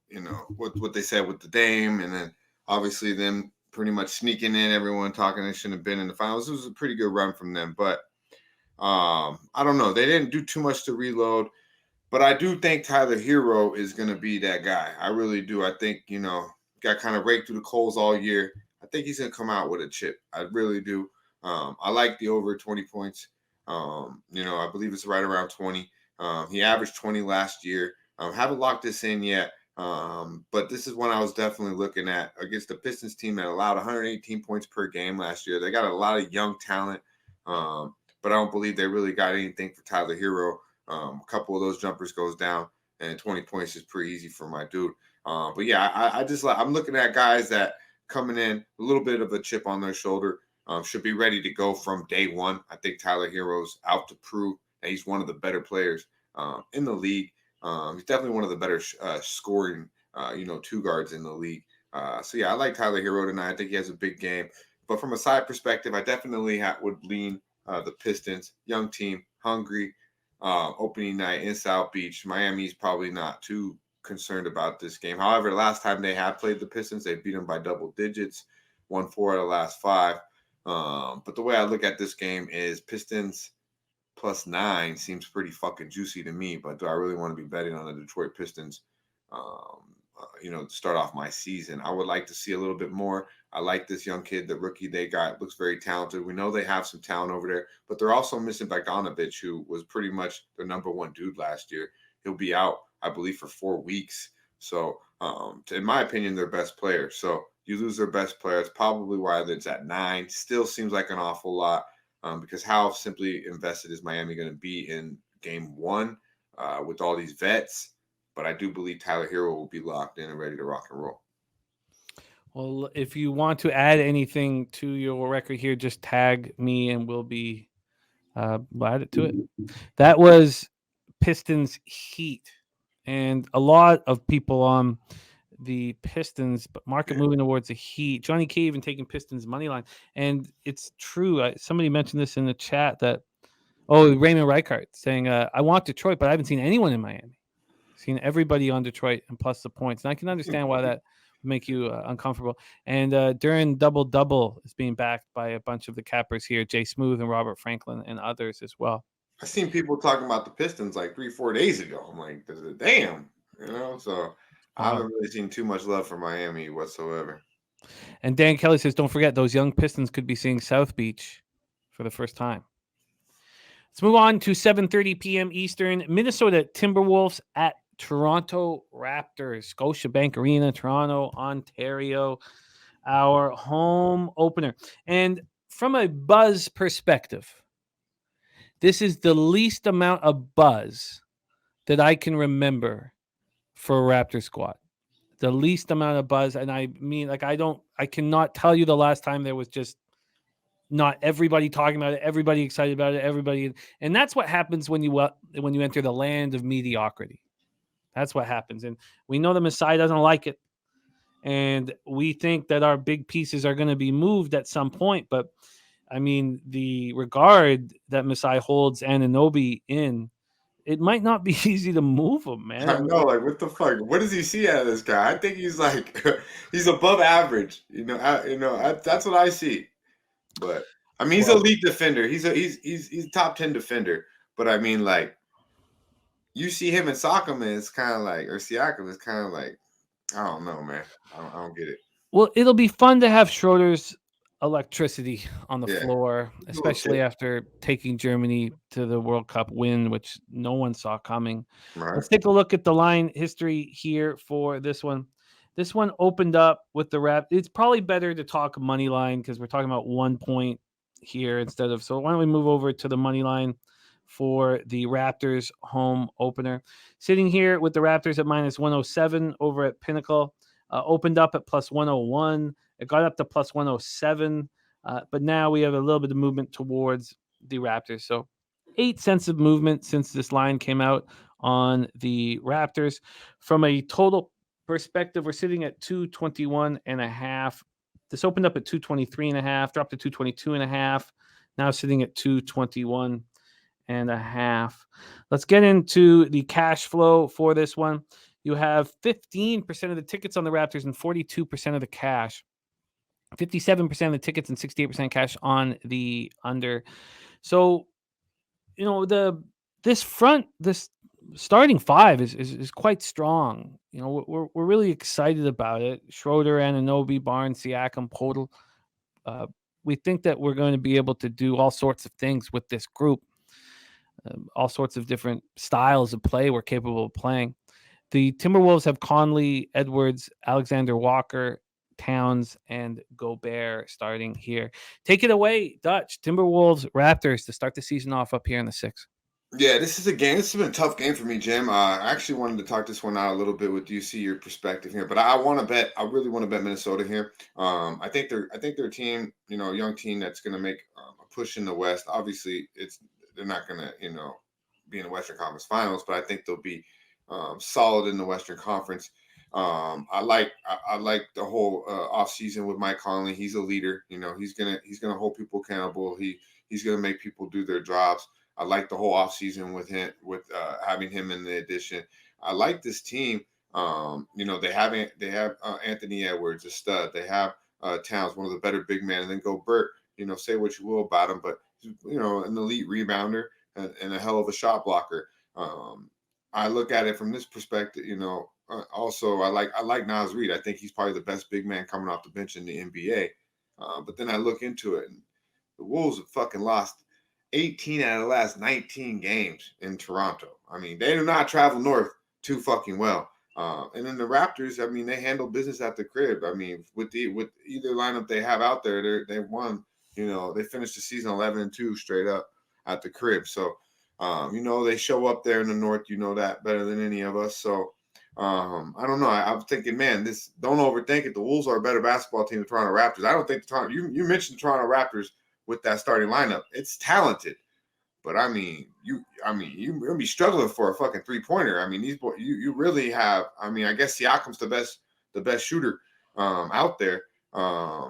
what they said with the Dame, and then obviously them pretty much sneaking in, everyone talking they shouldn't have been in the finals. It was a pretty good run from them, but I don't know. They didn't do too much to reload, but I do think Tyler Hero is going to be that guy. I really do. I think, got kind of raked through the coals all year. I think he's going to come out with a chip. I really do. I like the over 20 points. I believe it's right around 20. He averaged 20 last year. Haven't locked this in yet. But this is one I was definitely looking at against the Pistons team that allowed 118 points per game last year. They got a lot of young talent, but I don't believe they really got anything for Tyler Hero. A couple of those jumpers goes down, and 20 points is pretty easy for my dude. But yeah, I'm looking at guys that coming in a little bit of a chip on their shoulder, should be ready to go from day one. I think Tyler Hero's out to prove that he's one of the better players in the league. He's definitely one of the better scoring, two guards in the league. So yeah, I like Tyler Hero tonight. I think he has a big game. But from a side perspective, I definitely would lean the Pistons, young team, hungry, opening night in South Beach. Miami's probably not too concerned about this game. However, last time they had played the Pistons, they beat them by double digits, won 4 out of the last 5. But the way I look at this game is Pistons +9 seems pretty fucking juicy to me. But do I really want to be betting on the Detroit Pistons? To start off my season, I would like to see a little bit more. I like this young kid, the rookie they got, looks very talented. We know they have some talent over there, but they're also missing Bogdanovich, who was pretty much their number one dude last year. He'll be out, I believe, for 4 weeks. So, in my opinion, their best player. So you lose their best player. It's probably why it's at 9. Still seems like an awful lot, because how simply invested is Miami going to be in game 1 with all these vets? But I do believe Tyler Hero will be locked in and ready to rock and roll. Well, if you want to add anything to your record here, just tag me and we'll add it to it. That was Pistons Heat. And a lot of people on the Pistons, but market moving towards the Heat. Johnny K even taking Pistons money line. And it's true. Somebody mentioned this in the chat that, Raymond Reichart saying, I want Detroit, but I haven't seen anyone in Miami. Seen everybody on Detroit and plus the points. And I can understand why that would make you uncomfortable. And Duren double is being backed by a bunch of the cappers here, Jay Smooth and Robert Franklin and others as well. I've seen people talking about the Pistons like 3-4 days ago. I'm like, damn, so I haven't really seen too much love for Miami whatsoever. And Dan Kelly says, don't forget, those young Pistons could be seeing South Beach for the first time. Let's move on to 7:30 p.m. Eastern. Minnesota Timberwolves at Toronto Raptors, Scotiabank Arena, Toronto, Ontario, our home opener. And from a buzz perspective, this is the least amount of buzz that I can remember for a Raptor squad. The least amount of buzz. And I mean, I cannot tell you the last time there was just not everybody talking about it, everybody excited about it, and that's what happens when you enter the land of mediocrity. That's what happens. And we know the Masai doesn't like it. And we think that our big pieces are going to be moved at some point. But, I mean, the regard that Masai holds Anunoby in, it might not be easy to move him, man. I know, like, what the fuck? What does he see out of this guy? I think he's like, he's above average. That's what I see. But, I mean, he's a elite defender. He's top 10 defender. But, I mean, like, you see him and Siakam, and it's kind of like, or Siakam is kind of like, I don't know, man. I don't get it. Well, it'll be fun to have Schroeder's electricity on the Yeah, floor, he's a little especially kid, after taking Germany to the World Cup win, which no one saw coming. right? Let's take a look at the line history here for this one. This one opened up with the Raptors. It's probably better to talk money line because we're talking about 1 point here instead of. So why don't we move over to the money line for the Raptors home opener? Sitting here with the Raptors at minus 107 over at Pinnacle. Opened up at plus 101. It got up to plus 107. But now we have a little bit of movement towards the Raptors. So 8 cents of movement since this line came out on the Raptors. From a total perspective, we're sitting at 221.5. This opened up at 223.5, dropped to 222.5. Now sitting at 221.5. Let's get into the cash flow for this one. You have 15% of the tickets on the Raptors and 42% of the cash. 57% of the tickets and 68% cash on the under. So, this starting five is quite strong. We're really excited about it. Schroeder, Anunoby, Barnes, Siakam, Podol. We think that we're going to be able to do all sorts of things with this group. All sorts of different styles of play we're capable of playing. The Timberwolves have Conley, Edwards, Alexander Walker, Towns, and Gobert starting here. Take it away, Dutch. Timberwolves, Raptors to start the season off up here in the 6th. Yeah, this is a game. This has been a tough game for me, Jim. I actually wanted to talk this one out a little bit with you, see your perspective here. But I want to bet. I really want to bet Minnesota here. I think they're a team, a young team that's going to make a push in the West. Obviously, they're not going to, be in the Western Conference Finals, but I think they'll be solid in the Western Conference. I like the whole offseason with Mike Conley. He's a leader. He's gonna hold people accountable. He's gonna make people do their jobs. I like the whole offseason with him, with having him in the addition. I like this team. They have Anthony Edwards, a stud. They have Towns, one of the better big men, and then Gobert. Say what you will about him, but an elite rebounder and a hell of a shot blocker. I look at it from this perspective. Also, I like Naz Reid. I think he's probably the best big man coming off the bench in the NBA. But then I look into it, and the Wolves have fucking lost 18 out of the last 19 games in Toronto. I mean, they do not travel north too fucking well. And then the Raptors, I mean, they handle business at the crib. I mean, with either lineup they have out there, they won. They finished the season 11-2 straight up at the crib. So, they show up there in the north. You know that better than any of us. So, I don't know. I'm thinking, man, don't overthink it. The Wolves are a better basketball team than the Toronto Raptors. I don't think you mentioned the Toronto Raptors with that starting lineup. It's talented, but you're gonna be struggling for a fucking 3-pointer. I mean, these boys, you really have. I mean, I guess Siakam's the best shooter out there. I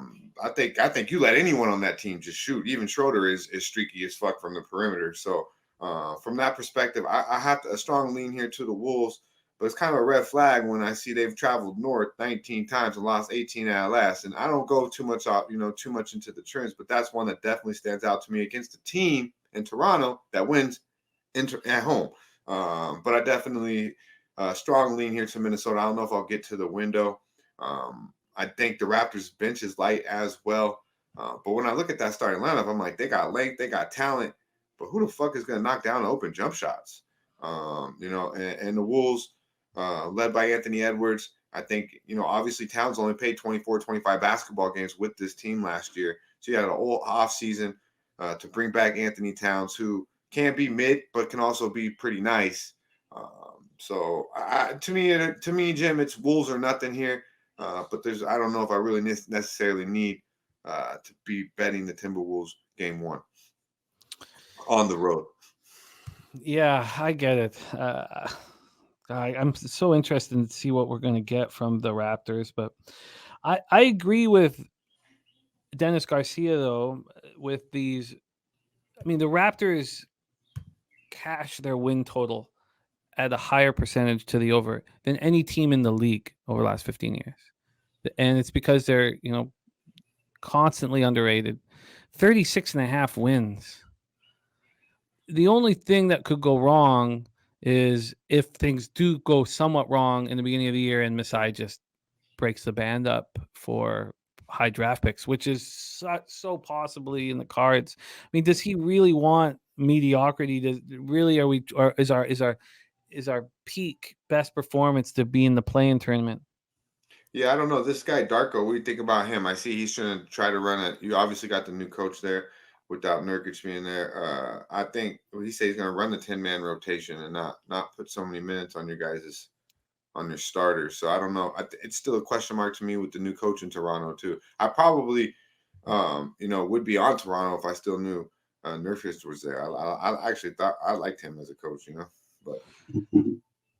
think you let anyone on that team just shoot. Even Schroeder is streaky as fuck from the perimeter. So from that perspective, I have a strong lean here to the Wolves. But it's kind of a red flag when I see they've traveled north 19 times and lost 18 out of last. And I don't go too much into the trends, but that's one that definitely stands out to me against a team in Toronto that wins at home. But I definitely strong lean here to Minnesota. I don't know if I'll get to the window. I think the Raptors bench is light as well. But when I look at that starting lineup, I'm like, they got length, they got talent, but who the fuck is going to knock down open jump shots? And the Wolves, led by Anthony Edwards. I think, obviously Towns only played 24, 25 basketball games with this team last year. So you had an whole off season to bring back Anthony Towns, who can be mid, but can also be pretty nice. To me, Jim, it's Wolves or nothing here. But I don't know if I really necessarily need to be betting the Timberwolves game 1 on the road. Yeah, I get it. I'm so interested to see what we're going to get from the Raptors, but I agree with Dennis Garcia though with these. I mean, the Raptors cash their win total at a higher percentage to the over than any team in the league over the last 15 years, and it's because they're constantly underrated. 36.5 wins. The only thing that could go wrong is if things do go somewhat wrong in the beginning of the year and Masai just breaks the band up for high draft picks, which is so possibly in the cards. I mean, does he really want mediocrity? Does really are we or is our peak best performance to be in the play-in tournament? Yeah, I don't know. This guy Darko, what do you think about him? I see he's trying to try to run it. You obviously got the new coach there without Nurkic being there. I think he said he's going to run the 10-man rotation and not put so many minutes on your guys' on your starters. So I don't know. It's still a question mark to me with the new coach in Toronto too. I probably, would be on Toronto if I still knew Nurkic was there. I actually thought I liked him as a coach, but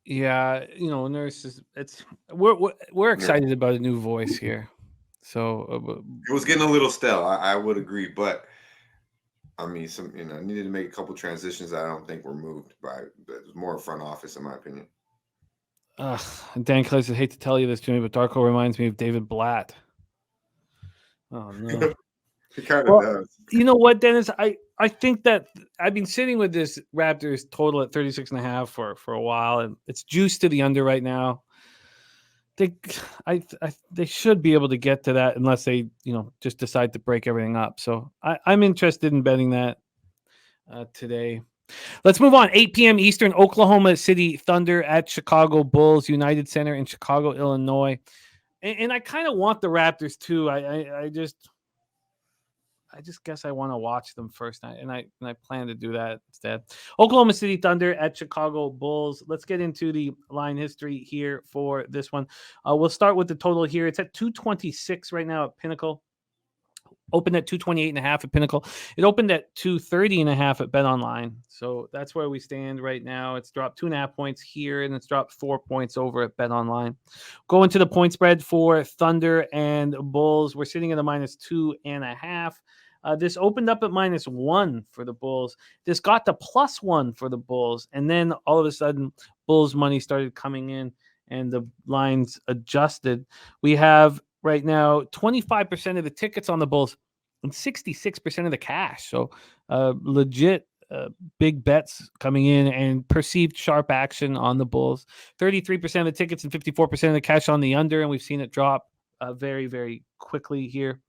Yeah, nurses. We're yeah, excited about a new voice here. So it was getting a little stale. I would agree, but I mean, needed to make a couple transitions that I don't think were moved by. But it was more front office, in my opinion. Dan Close, I hate to tell you this, Jimmy, but Darko reminds me of David Blatt. Oh no. It kind of Well, does. you know what, Dennis? I think that I've been sitting with this Raptors total at 36.5 for a while, and it's juiced to the under right now. They should be able to get to that unless they just decide to break everything up. So I'm interested in betting that today. Let's move on. 8 p.m. Eastern, Oklahoma City Thunder at Chicago Bulls, United Center in Chicago, Illinois. And I kind of want the Raptors too. I just guess I want to watch them first, and I plan to do that instead. Oklahoma City Thunder at Chicago Bulls. Let's get into the line history here for this one. We'll start with the total here. It's at 226 right now at Pinnacle. Opened at 228.5 at Pinnacle. It opened at 230.5 at Bet Online. So that's where we stand right now. It's dropped 2.5 points here, and it's dropped 4 points over at Bet Online. Going to the point spread for Thunder and Bulls. We're sitting at a -2.5. This opened up at -1 for the Bulls. This got to +1 for the Bulls. And then all of a sudden, Bulls money started coming in and the lines adjusted. We have right now 25% of the tickets on the Bulls and 66% of the cash. So legit big bets coming in and perceived sharp action on the Bulls. 33% of the tickets and 54% of the cash on the under. And we've seen it drop very, very quickly here.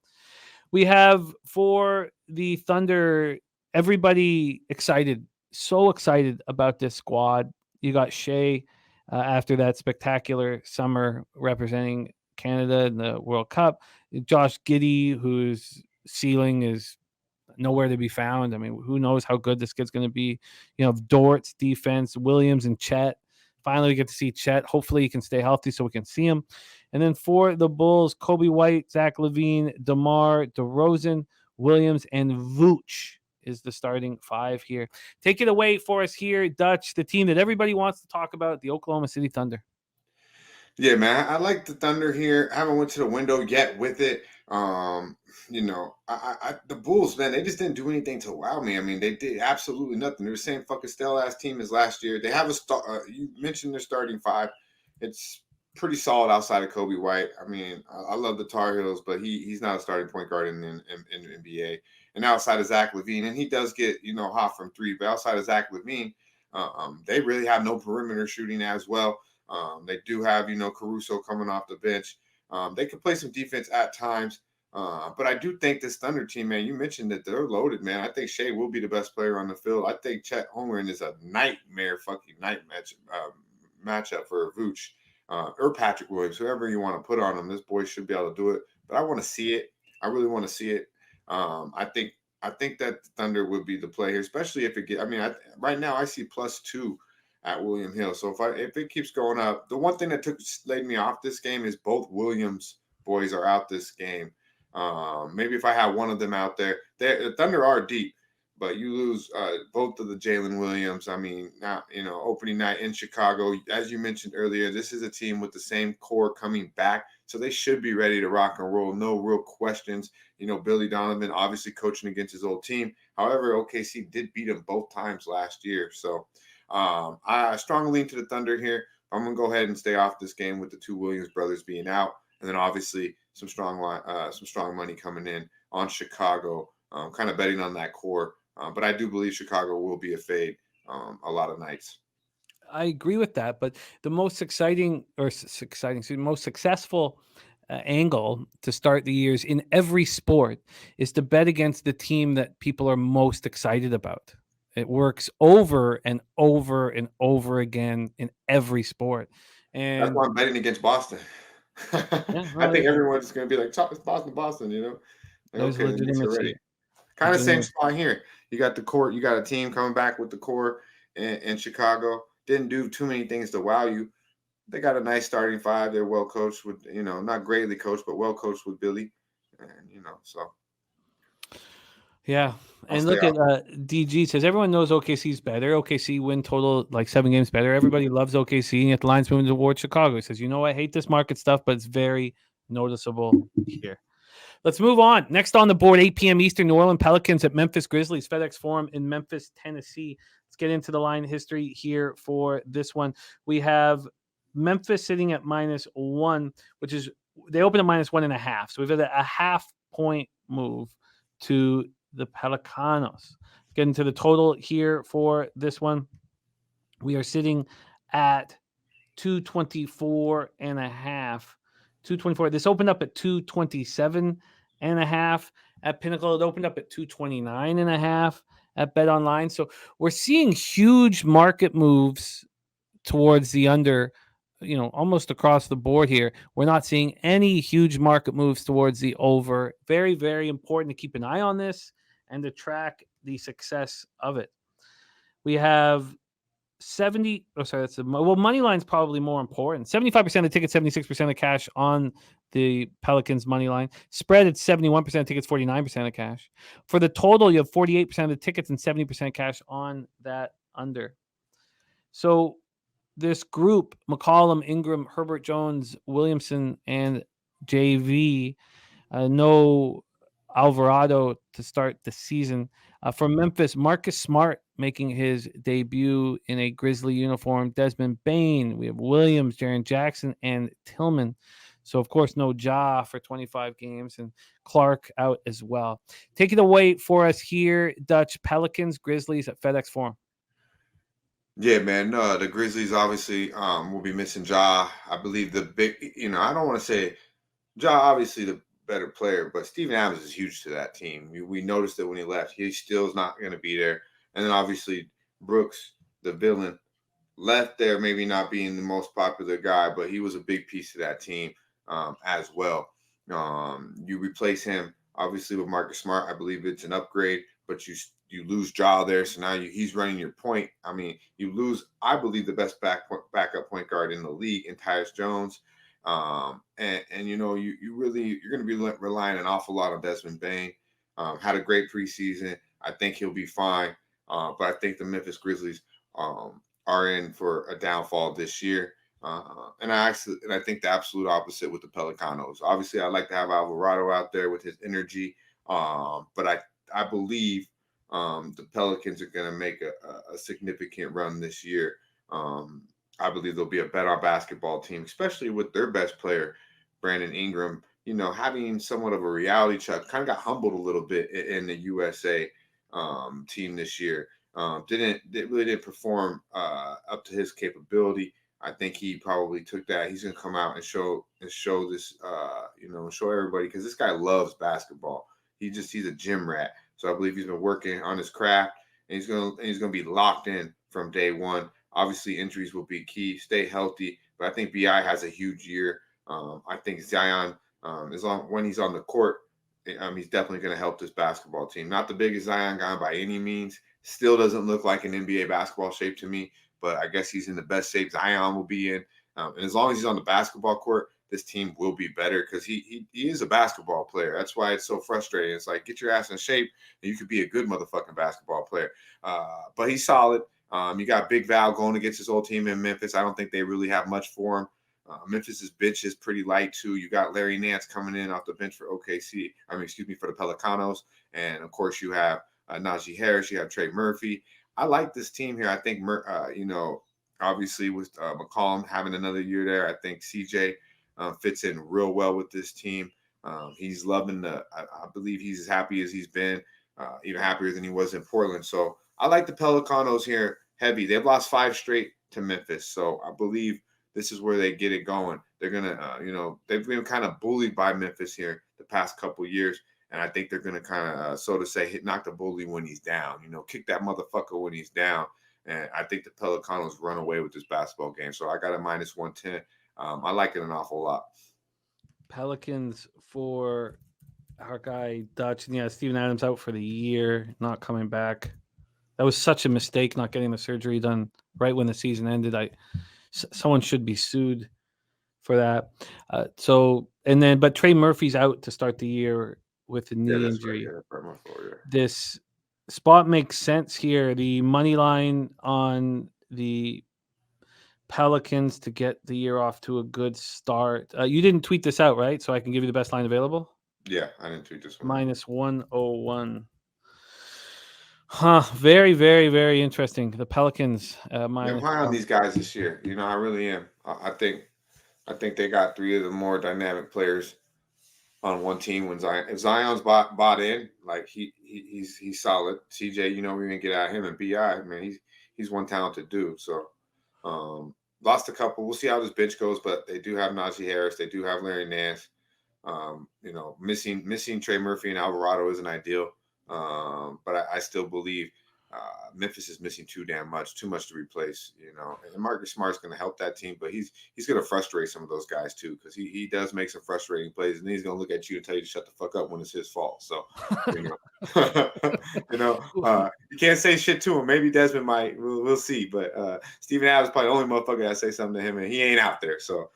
We have for the Thunder, everybody excited, so excited about this squad. You got Shea after that spectacular summer representing Canada in the World Cup. Josh Giddey, whose ceiling is nowhere to be found. I mean, who knows how good this kid's going to be? Dort's defense, Williams and Chet. Finally, we get to see Chet. Hopefully, he can stay healthy so we can see him. And then for the Bulls, Kobe White, Zach LaVine, DeMar DeRozan, Williams, and Vooch is the starting five here. Take it away for us here, Dutch, the team that everybody wants to talk about, the Oklahoma City Thunder. Yeah, man, I like the Thunder here. I haven't went to the window yet with it. The Bulls, man, they just didn't do anything to wow me. I mean, they did absolutely nothing. They're the same fucking stale ass team as last year. They have a star. You mentioned their starting five. It's pretty solid outside of Kobe White. I mean, I love the Tar Heels, but he's not a starting point guard in the NBA. And outside of Zach LaVine, and he does get hot from three, but outside of Zach LaVine, they really have no perimeter shooting as well. They do have, Caruso coming off the bench. They can play some defense at times. But I do think this Thunder team, man, you mentioned that they're loaded, man. I think Shea will be the best player on the field. I think Chet Holmgren is a fucking night matchup for Vooch or Patrick Williams, whoever you want to put on him. This boy should be able to do it. But I want to see it. I really want to see it. I think that the Thunder would be the play here, especially if it get. I mean, right now I see +2 at William Hill. So if it keeps going up, the one thing that laid me off this game is both Williams boys are out this game. Maybe if I had one of them out there, the Thunder are deep, but you lose both of the Jalen Williams. I mean, now opening night in Chicago, as you mentioned earlier, this is a team with the same core coming back, so they should be ready to rock and roll. No real questions. Billy Donovan obviously coaching against his old team. However, OKC did beat him both times last year, so. I strongly lean to the Thunder here. I'm going to go ahead and stay off this game with the two Williams brothers being out. And then obviously some strong money coming in on Chicago, kind of betting on that core. But I do believe Chicago will be a fade a lot of nights. I agree with that, but the most exciting or most successful angle to start the years in every sport is to bet against the team that people are most excited about. It works over and over and over again in every sport. That's And why I'm betting against Boston. yeah, I no, think everyone's going to be like, it's Boston, Boston, you know? Like, there's okay, the Knicks are ready. legitimacy. Kind of same spot here. You got the core, you got a team coming back with the core in Chicago. Didn't do too many things to wow you. They got a nice starting five. They're well coached with, not greatly coached, but well coached with Billy. And, so Yeah. I'll And stay look at off. DG says everyone knows OKC's better. OKC win total like 7 games better. Everybody loves OKC, and yet the line's moving towards Chicago. He says, I hate this market stuff, but it's very noticeable here. Let's move on. Next on the board, 8 p.m. Eastern, New Orleans Pelicans at Memphis Grizzlies, FedEx Forum in Memphis, Tennessee. Let's get into the line history here for this one. We have Memphis sitting at -1, which is they opened at -1.5. So we've had a half point move to the Pelicanos. Get into the total here for this one. We are sitting at 224.5. 224. This opened up at 227.5 at Pinnacle. It opened up at 229.5 at Bet Online. So we're seeing huge market moves towards the under, almost across the board here. We're not seeing any huge market moves towards the over. Very, very important to keep an eye on this and to track the success of it. We have 70. Oh, sorry, money line's probably more important. 75% of tickets, 76% of cash on the Pelicans money line. Spread at 71% of tickets, 49% of cash. For the total, you have 48% of the tickets and 70% cash on that under. So this group, McCollum, Ingram, Herbert Jones, Williamson, and JV, no Alvarado to start the season. From Memphis, Marcus Smart making his debut in a Grizzly uniform. Desmond Bain. We have Williams, Jaren Jackson, and Tillman. So, of course, no Ja for 25 games, and Clark out as well. Take it away for us here, Dutch. Pelicans, Grizzlies at FedEx Forum. Yeah, man. No, the Grizzlies obviously will be missing Ja. I believe the big, I don't want to say Ja, obviously the better player, but Steven Adams is huge to that team. We noticed it when he left. He still is not going to be there. And then obviously Brooks, the villain, left there, maybe not being the most popular guy, but he was a big piece of that team as well. You replace him obviously with Marcus Smart. I believe it's an upgrade, but you lose Ja there, so now he's running your point. I mean, you lose, I believe, the best backup point guard in the league in Tyus Jones. And you're going to be relying an awful lot on Desmond Bain. Had a great preseason. I think he'll be fine. But I think the Memphis Grizzlies are in for a downfall this year. And I think the absolute opposite with the Pelicanos. Obviously, I'd like to have Alvarado out there with his energy. But I believe the Pelicans are going to make a significant run this year. I believe they'll be a better basketball team, especially with their best player, Brandon Ingram, having somewhat of a reality check, kind of got humbled a little bit in the USA team this year. Really didn't perform up to his capability. I think he probably took that. He's going to come out and show this, show everybody, because this guy loves basketball. He's a gym rat. So I believe he's been working on his craft, and he's going to be locked in from day one. Obviously, injuries will be key. Stay healthy, but I think Bi has a huge year. I think Zion, when he's on the court, he's definitely going to help this basketball team. Not the biggest Zion guy by any means. Still doesn't look like an NBA basketball shape to me, but I guess he's in the best shape Zion will be in. And as long as he's on the basketball court, this team will be better, because he is a basketball player. That's why it's so frustrating. It's like, get your ass in shape and you could be a good motherfucking basketball player. But he's solid. You got Big Val going against his old team in Memphis. I don't think they really have much for him. Memphis's bench is pretty light too. You got Larry Nance coming in off the bench for OKC. For the Pelicanos. And of course you have Najee Harris. You have Trey Murphy. I like this team here. I think, obviously with McCollum having another year there, I think CJ fits in real well with this team. He's loving I believe he's as happy as he's been, even happier than he was in Portland. So I like the Pelicanos here heavy. They've lost 5 straight to Memphis. So I believe this is where they get it going. They're gonna, they've been kind of bullied by Memphis here the past couple years, and I think they're gonna kind of, so to say, knock the bully when he's down. Kick that motherfucker when he's down. And I think the Pelicans run away with this basketball game. So I got a minus 110. I like it an awful lot. Pelicans for our guy Dutch. Yeah, Steven Adams out for the year, not coming back. That was such a mistake not getting the surgery done right when the season ended. Someone should be sued for that. But Trey Murphy's out to start the year with a knee injury. Right. Yeah. This spot makes sense here. The money line on the Pelicans to get the year off to a good start. You didn't tweet this out, right? So I can give you the best line available? Yeah, I didn't tweet this one. Minus 101. Huh. Very, very, very interesting. The Pelicans. I'm high on these guys this year. I really am. I think they got three of the more dynamic players on one team. If Zion's bought in, like he's solid. CJ, we're gonna get out of him, and BI, man, he's one talented dude. So lost a couple. We'll see how this bench goes, but they do have Najee Harris. They do have Larry Nance. Missing Trey Murphy and Alvarado isn't ideal. But I still believe Memphis is missing too much to replace, and Marcus Smart's going to help that team, but he's going to frustrate some of those guys too, because he does make some frustrating plays, and then he's going to look at you and tell you to shut the fuck up when it's his fault. So, you can't say shit to him. Maybe Desmond might. We'll see. But Steven Adams is probably the only motherfucker that say something to him, and he ain't out there. So,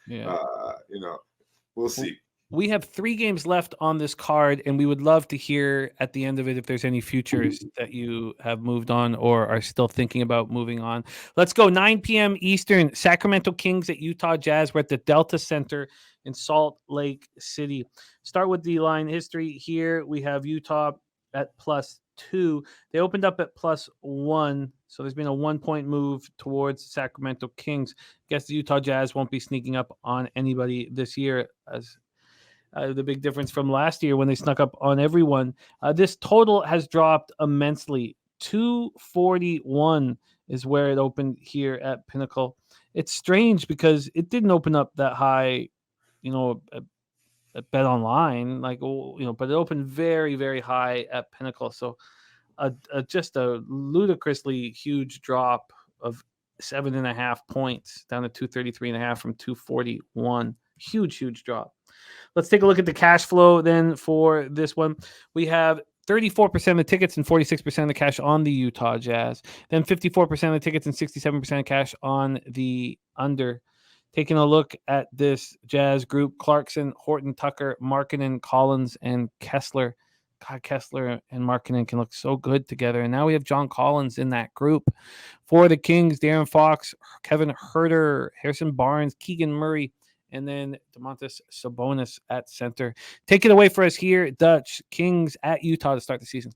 we'll see. We have 3 games left on this card, and we would love to hear at the end of it if there's any futures that you have moved on or are still thinking about moving on. Let's go 9 p.m. Eastern. Sacramento Kings at Utah Jazz. We're at the Delta Center in Salt Lake City. Start with the line history here. We have Utah at +2. They opened up at +1, so there's been a 1-point move towards the Sacramento Kings. Guess the Utah Jazz won't be sneaking up on anybody this year, as the big difference from last year when they snuck up on everyone. This total has dropped immensely. 241 is where it opened here at Pinnacle. It's strange because it didn't open up that high, at Bet Online, but it opened very, very high at Pinnacle. So just a ludicrously huge drop of 7.5 points down to 233.5 from 241. Huge drop. Let's take a look at the cash flow then for this one. We have 34% of the tickets and 46% of the cash on the Utah Jazz. Then 54% of the tickets and 67% of cash on the under. Taking a look at this Jazz group: Clarkson, Horton, Tucker, Markkanen, Collins, and Kessler. God, Kessler and Markkanen can look so good together. And now we have John Collins in that group. For the Kings, De'Aaron Fox, Kevin Huerter, Harrison Barnes, Keegan Murray, and then Domantas Sabonis at center. Take it away for us here, Dutch. Kings at Utah to start the season.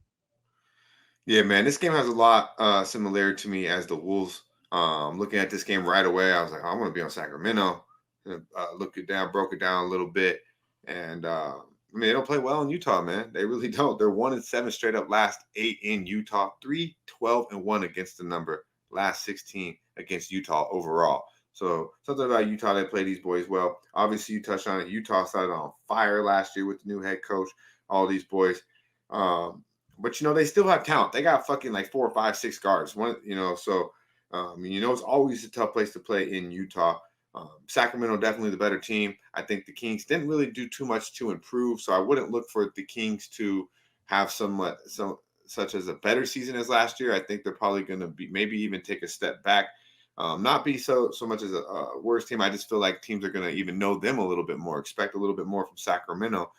Yeah, man, this game has a lot similar to me as the Wolves. Looking at this game right away, I was like, I want to be on Sacramento. Broke it down a little bit. And, they don't play well in Utah, man. They really don't. They're 1-7 straight up last 8 in Utah. 3-12-1 against the number. Last 16 against Utah overall. So something about Utah, they play these boys well. Obviously, you touched on it. Utah started on fire last year with the new head coach, all these boys. But, they still have talent. They got fucking like 4, 5, 6 guards. It's always a tough place to play in Utah. Sacramento, definitely the better team. I think the Kings didn't really do too much to improve, so I wouldn't look for the Kings to have such as a better season as last year. I think they're probably going to be maybe even take a step back. Not be so much as a worse team. I just feel like teams are going to even know them a little bit more, expect a little bit more from Sacramento,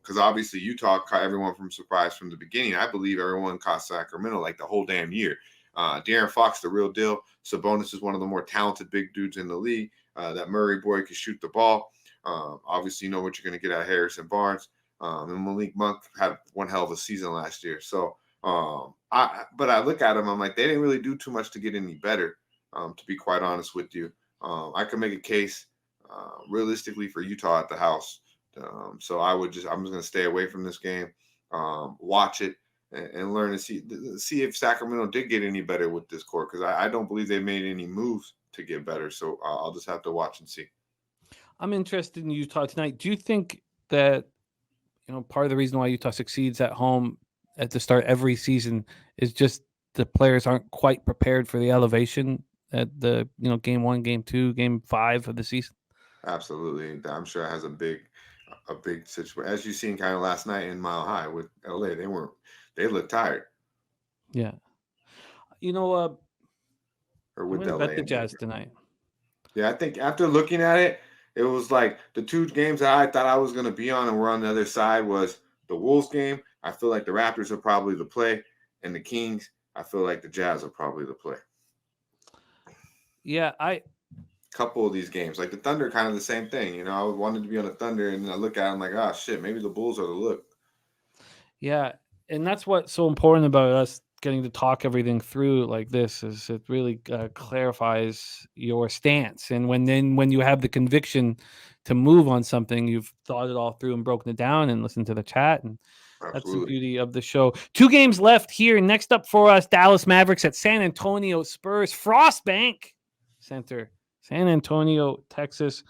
because obviously Utah caught everyone from surprise from the beginning. I believe everyone caught Sacramento like the whole damn year. De'Aaron Fox, the real deal. Sabonis is one of the more talented big dudes in the league. That Murray boy can shoot the ball. Obviously, you know what you're going to get out of Harrison Barnes. And Malik Monk had one hell of a season last year. So, I look at them, I'm like, they didn't really do too much to get any better. To be quite honest with you, I could make a case realistically for Utah at the house. So I'm just going to stay away from this game, watch it, and learn to see if Sacramento did get any better with this core, because I don't believe they made any moves to get better. So I'll just have to watch and see. I'm interested in Utah tonight. Do you think that part of the reason why Utah succeeds at home at the start every season is just the players aren't quite prepared for the elevation at the game 1, game 2, game 5 of the season? Absolutely, I'm sure it has a big situation, as you seen kind of last night in Mile High with LA. They looked tired, Yeah. I'm or with going to bet LA. the Jazz tonight. Yeah, I think after looking at it, it was like the two games that I thought I was going to be on and we're on the other side was the Wolves game. I feel like the Raptors are probably the play, and the Kings, I feel like the Jazz are probably the play. Yeah, Couple of these games, like the Thunder, kind of the same thing. I wanted to be on the Thunder, and then I look at them like, oh shit, maybe the Bulls are the look. Yeah, and that's what's so important about us getting to talk everything through like this is it really clarifies your stance. And when you have the conviction to move on something, you've thought it all through and broken it down and listened to the chat. And that's the Absolutely. beauty of the show. 2 games left here. Next up for us, Dallas Mavericks at San Antonio Spurs. Frostbank Center, San Antonio, Texas.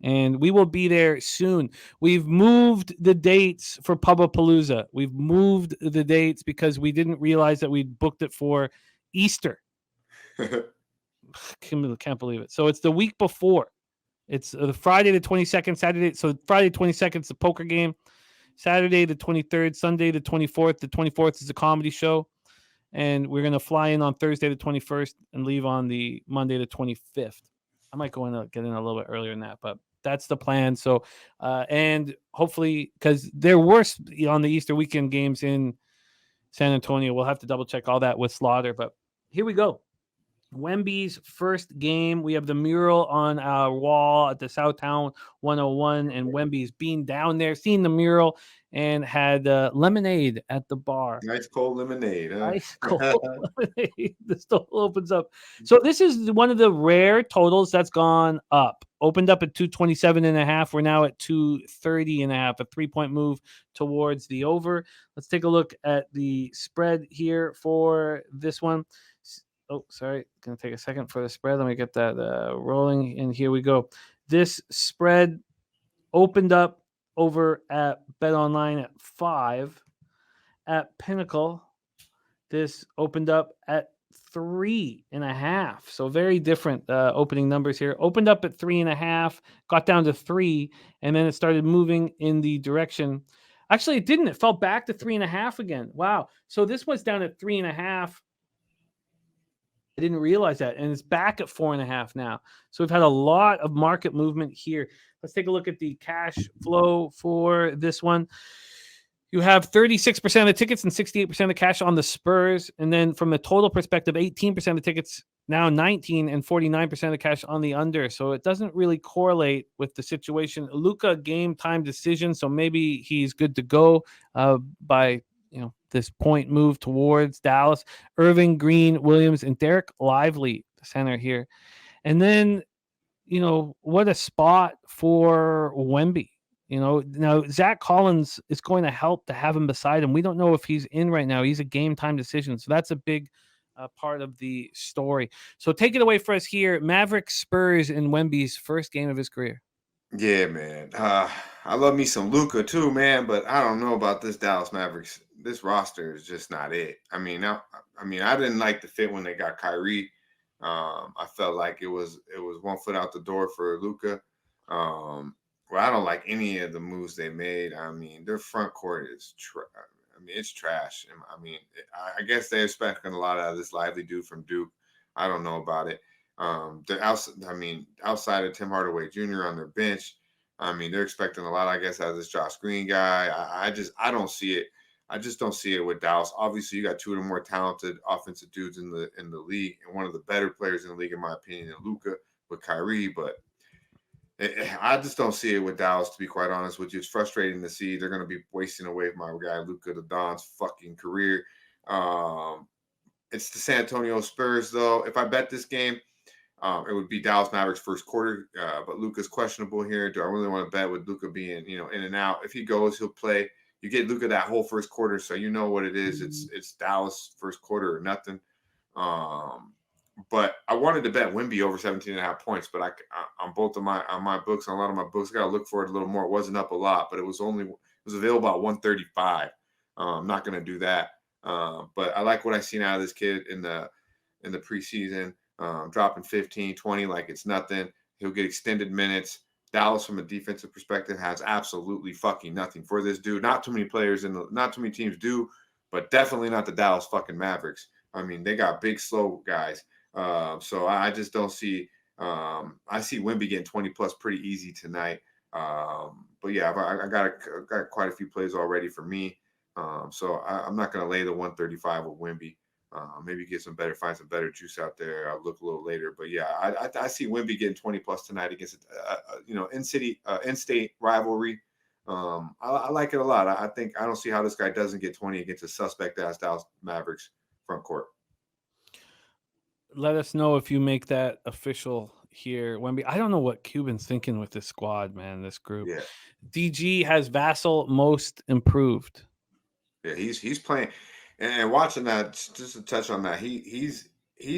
And we will be there soon. We've moved the dates for Pubapalooza. We've moved the dates because we didn't realize that we'd booked it for Easter. Can't believe it. So it's the week before. It's the Friday the 22nd, Saturday. So Friday 22nd is the poker game. Saturday the 23rd, Sunday the 24th. The 24th is a comedy show. And we're going to fly in on Thursday the 21st and leave on the Monday the 25th. I might go in get in a little bit earlier than that, but that's the plan. So, and hopefully, because there were on the Easter weekend games in San Antonio, we'll have to double check all that with Slaughter. But here we go. Wemby's first game. We have the mural on our wall at the Southtown 101, and Wemby's been down there, seen the mural, and had lemonade at the bar. Nice cold lemonade. Huh? Ice cold lemonade. The store opens up. So this is one of the rare totals that's gone up. Opened up at 227.5. We're now at 230.5. A 3-point move towards the over. Let's take a look at the spread here for this one. Oh, sorry. Gonna take a second for the spread. Let me get that rolling. And here we go. This spread opened up over at BetOnline at 5. At Pinnacle, this opened up at 3.5. So very different opening numbers here. Opened up at 3.5, got down to 3, and then it started moving in the direction. Actually, it didn't. It fell back to 3.5 again. Wow. So this was down at 3.5. I didn't realize that. And it's back at 4.5 now. So we've had a lot of market movement here. Let's take a look at the cash flow for this one. You have 36% of the tickets and 68% of the cash on the Spurs. And then from a total perspective, 18% of the tickets, now 19 and 49% of the cash on the under. So it doesn't really correlate with the situation. Luka game time decision. So maybe he's good to go by this point move towards Dallas. Irving, Green, Williams, and Derek Lively, the center here. And then, what a spot for Wemby. Now Zach Collins is going to help to have him beside him. We don't know if he's in right now. He's a game time decision. So that's a big part of the story. So take it away for us here. Mavericks, Spurs, in Wemby's first game of his career. Yeah, man. I love me some Luka too, man, but I don't know about this Dallas Mavericks. This roster is just not it. I didn't like the fit when they got Kyrie. I felt like it was 1 foot out the door for Luka. Well, I don't like any of the moves they made. Their front court is it's trash. I guess they're expecting a lot out of this Lively dude from Duke. I don't know about it. Outside of Tim Hardaway Jr. on their bench, they're expecting a lot, I guess, out of this Josh Green guy. I don't see it. I just don't see it with Dallas. Obviously, you got two of the more talented offensive dudes in the league, and one of the better players in the league, in my opinion, than Luka with Kyrie. But I just don't see it with Dallas, to be quite honest with you. It's frustrating to see. They're going to be wasting away my guy Luka the Don's fucking career. It's the San Antonio Spurs, though. If I bet this game, it would be Dallas Mavericks first quarter, but Luka's questionable here. Do I really want to bet with Luka being, in and out? If he goes, he'll play. you get Luka that whole first quarter, so you know what it is. It's Dallas first quarter or nothing. But I wanted to bet Wemby over 17.5 points, but I on both of my books, on a lot of my books, I got to look for it a little more. It wasn't up a lot, but it was available at 135. I'm not going to do that. But I like what I've seen out of this kid in the preseason, dropping 15, 20 like it's nothing. He'll get extended minutes. Dallas, from a defensive perspective, has absolutely fucking nothing for this dude. Not too many players not too many teams do, but definitely not the Dallas fucking Mavericks. I mean, they got big, slow guys. So I just don't see. I see Wemby getting 20 plus pretty easy tonight. But yeah, I got quite a few plays already for me. So I'm not going to lay the 135 with Wemby. Maybe find some better juice out there. I'll look a little later, but yeah, I see Wemby getting 20 plus tonight against in-state rivalry. I like it a lot. I don't see how this guy doesn't get 20 against a suspect ass Dallas Mavericks front court. Let us know if you make that official here, Wemby. I don't know what Cuban's thinking with this squad, man. This group. Yeah. DG has Vassell most improved. Yeah, he's playing, and watching that. Just to touch on that, he's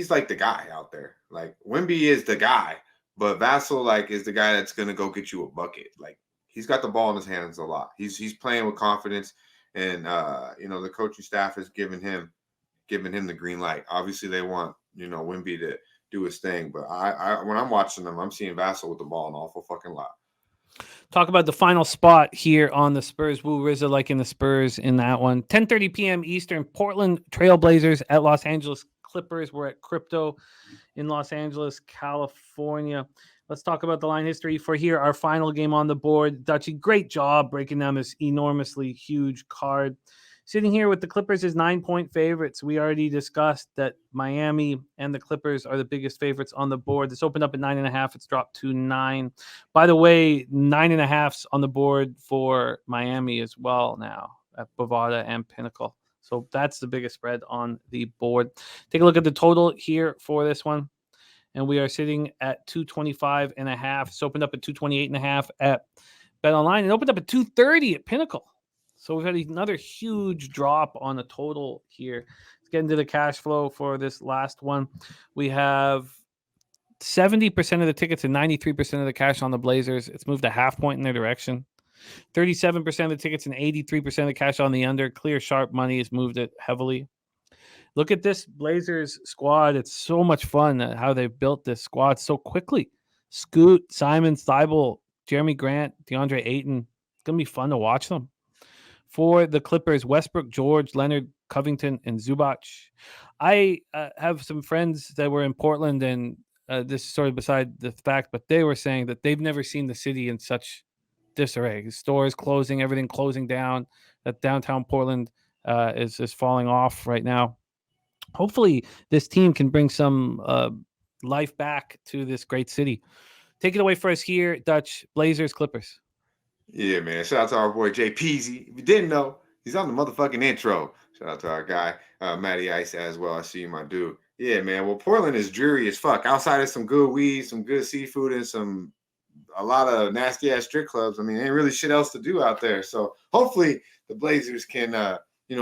like the guy out there. Like Wemby is the guy, but Vassell like is the guy that's gonna go get you a bucket. Like he's got the ball in his hands a lot. He's playing with confidence, and the coaching staff is giving him the green light. Obviously, they want Wemby to do his thing, but I when I'm watching them, I'm seeing Vassell with the ball an awful fucking lot. Talk about the final spot here on the Spurs. Woo RZA liking the Spurs in that one. 10:30 p.m. Eastern. Portland Trailblazers at Los Angeles Clippers. We're at Crypto in Los Angeles, California. Let's talk about the line history for here. Our final game on the board. Dutchy, great job breaking down this enormously huge card. Sitting here with the Clippers as 9-point favorites. We already discussed that Miami and the Clippers are the biggest favorites on the board. This opened up at 9.5. It's dropped to 9. By the way, 9.5's on the board for Miami as well now at Bovada and Pinnacle. So that's the biggest spread on the board. Take a look at the total here for this one. And we are sitting at 225.5. It's opened up at 228.5 at BetOnline. It opened up at 230 at Pinnacle. So we've had another huge drop on the total here. Let's get into the cash flow for this last one. We have 70% of the tickets and 93% of the cash on the Blazers. It's moved a half point in their direction. 37% of the tickets and 83% of the cash on the under. Clear sharp money has moved it heavily. Look at this Blazers squad. It's so much fun how they've built this squad so quickly. Scoot, Simon, Thibault, Jeremy Grant, DeAndre Ayton. It's going to be fun to watch them. For the Clippers, Westbrook, George, Leonard, Covington, and Zubac. I have some friends that were in Portland, and this is sort of beside the fact, but they were saying that they've never seen the city in such disarray. Stores closing, everything closing down. That downtown Portland is falling off right now. Hopefully, this team can bring some life back to this great city. Take it away for us here, Dutch. Blazers, Clippers. Yeah, man. Shout out to our boy Jay Peasy. If you didn't know, he's on the motherfucking intro. Shout out to our guy, Matty Ice as well. I see you, my dude. Yeah, man. Well, Portland is dreary as fuck. Outside of some good weed, some good seafood, and a lot of nasty ass strip clubs. I mean, ain't really shit else to do out there. So hopefully the Blazers can,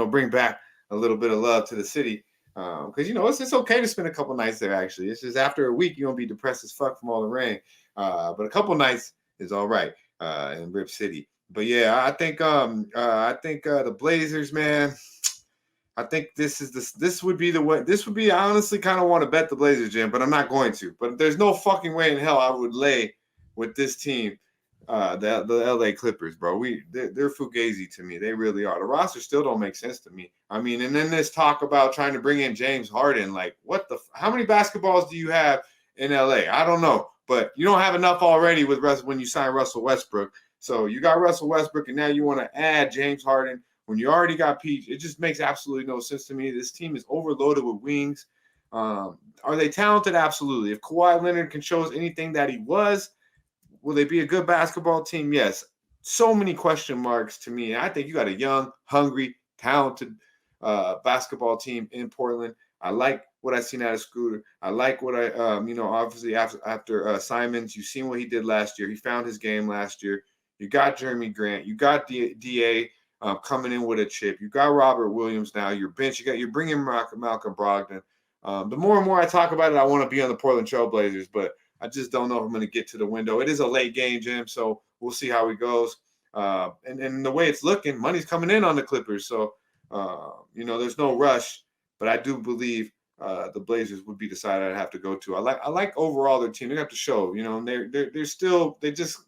bring back a little bit of love to the city. Because it's okay to spend a couple nights there. Actually, it's just after a week you're gonna be depressed as fuck from all the rain. But a couple nights is all right. In Rip City. But yeah, I think the Blazers, man. I think this would be the way. This would be, I honestly kind of want to bet the Blazers, Jim, but I'm not going to. But there's no fucking way in hell I would lay with this team, the LA Clippers, bro. They're fugazi to me. They really are. The roster still don't make sense to me. I mean, and then this talk about trying to bring in James Harden, like how many basketballs do you have in LA? I don't know. But you don't have enough already with when you sign Russell Westbrook. So you got Russell Westbrook, and now you want to add James Harden when you already got Peach. It just makes absolutely no sense to me. This team is overloaded with wings. Are they talented? Absolutely. If Kawhi Leonard can show us anything that he was, will they be a good basketball team? Yes. So many question marks to me. I think you got a young, hungry, talented basketball team in Portland. I like what I've seen out of Scooter. I like what obviously after Simons, you've seen what he did last year. He found his game last year. You got Jeremy Grant. You got DA. coming in with a chip. You got Robert Williams now. Your bench, you're bringing Malcolm Brogdon. The more and more I talk about it, I want to be on the Portland Trailblazers, but I just don't know if I'm going to get to the window. It is a late game, Jim, so we'll see how it goes. And the way it's looking, money's coming in on the Clippers, so there's no rush. But I do believe the Blazers would be the side I'd have to go to. I like overall their team. They have to show, and they're just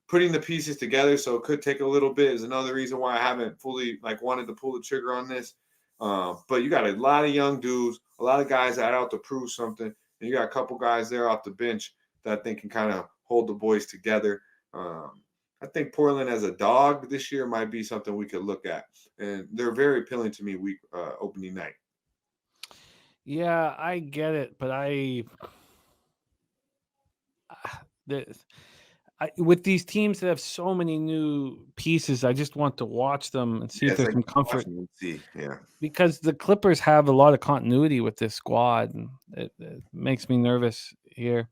putting the pieces together. So it could take a little bit. Is another reason why I haven't fully wanted to pull the trigger on this. But you got a lot of young dudes, a lot of guys that out to prove something, and you got a couple guys there off the bench that I think can kind of hold the boys together. I think Portland as a dog this year might be something we could look at, and they're very appealing to me opening night. Yeah, I get it, but with these teams that have so many new pieces, I just want to watch them and see if there's some comfort. Yeah, because the Clippers have a lot of continuity with this squad, and it makes me nervous here.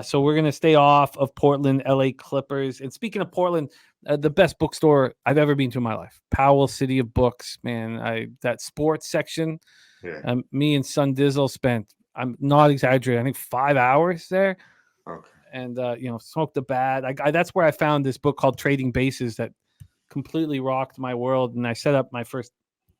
So we're going to stay off of Portland, LA Clippers. And speaking of Portland, the best bookstore I've ever been to in my life, Powell City of Books, man. That sports section, me and Son Dizzle spent, I'm not exaggerating, I think 5 hours there. Okay. And, smoked the bad. That's where I found this book called Trading Bases that completely rocked my world. And I set up my first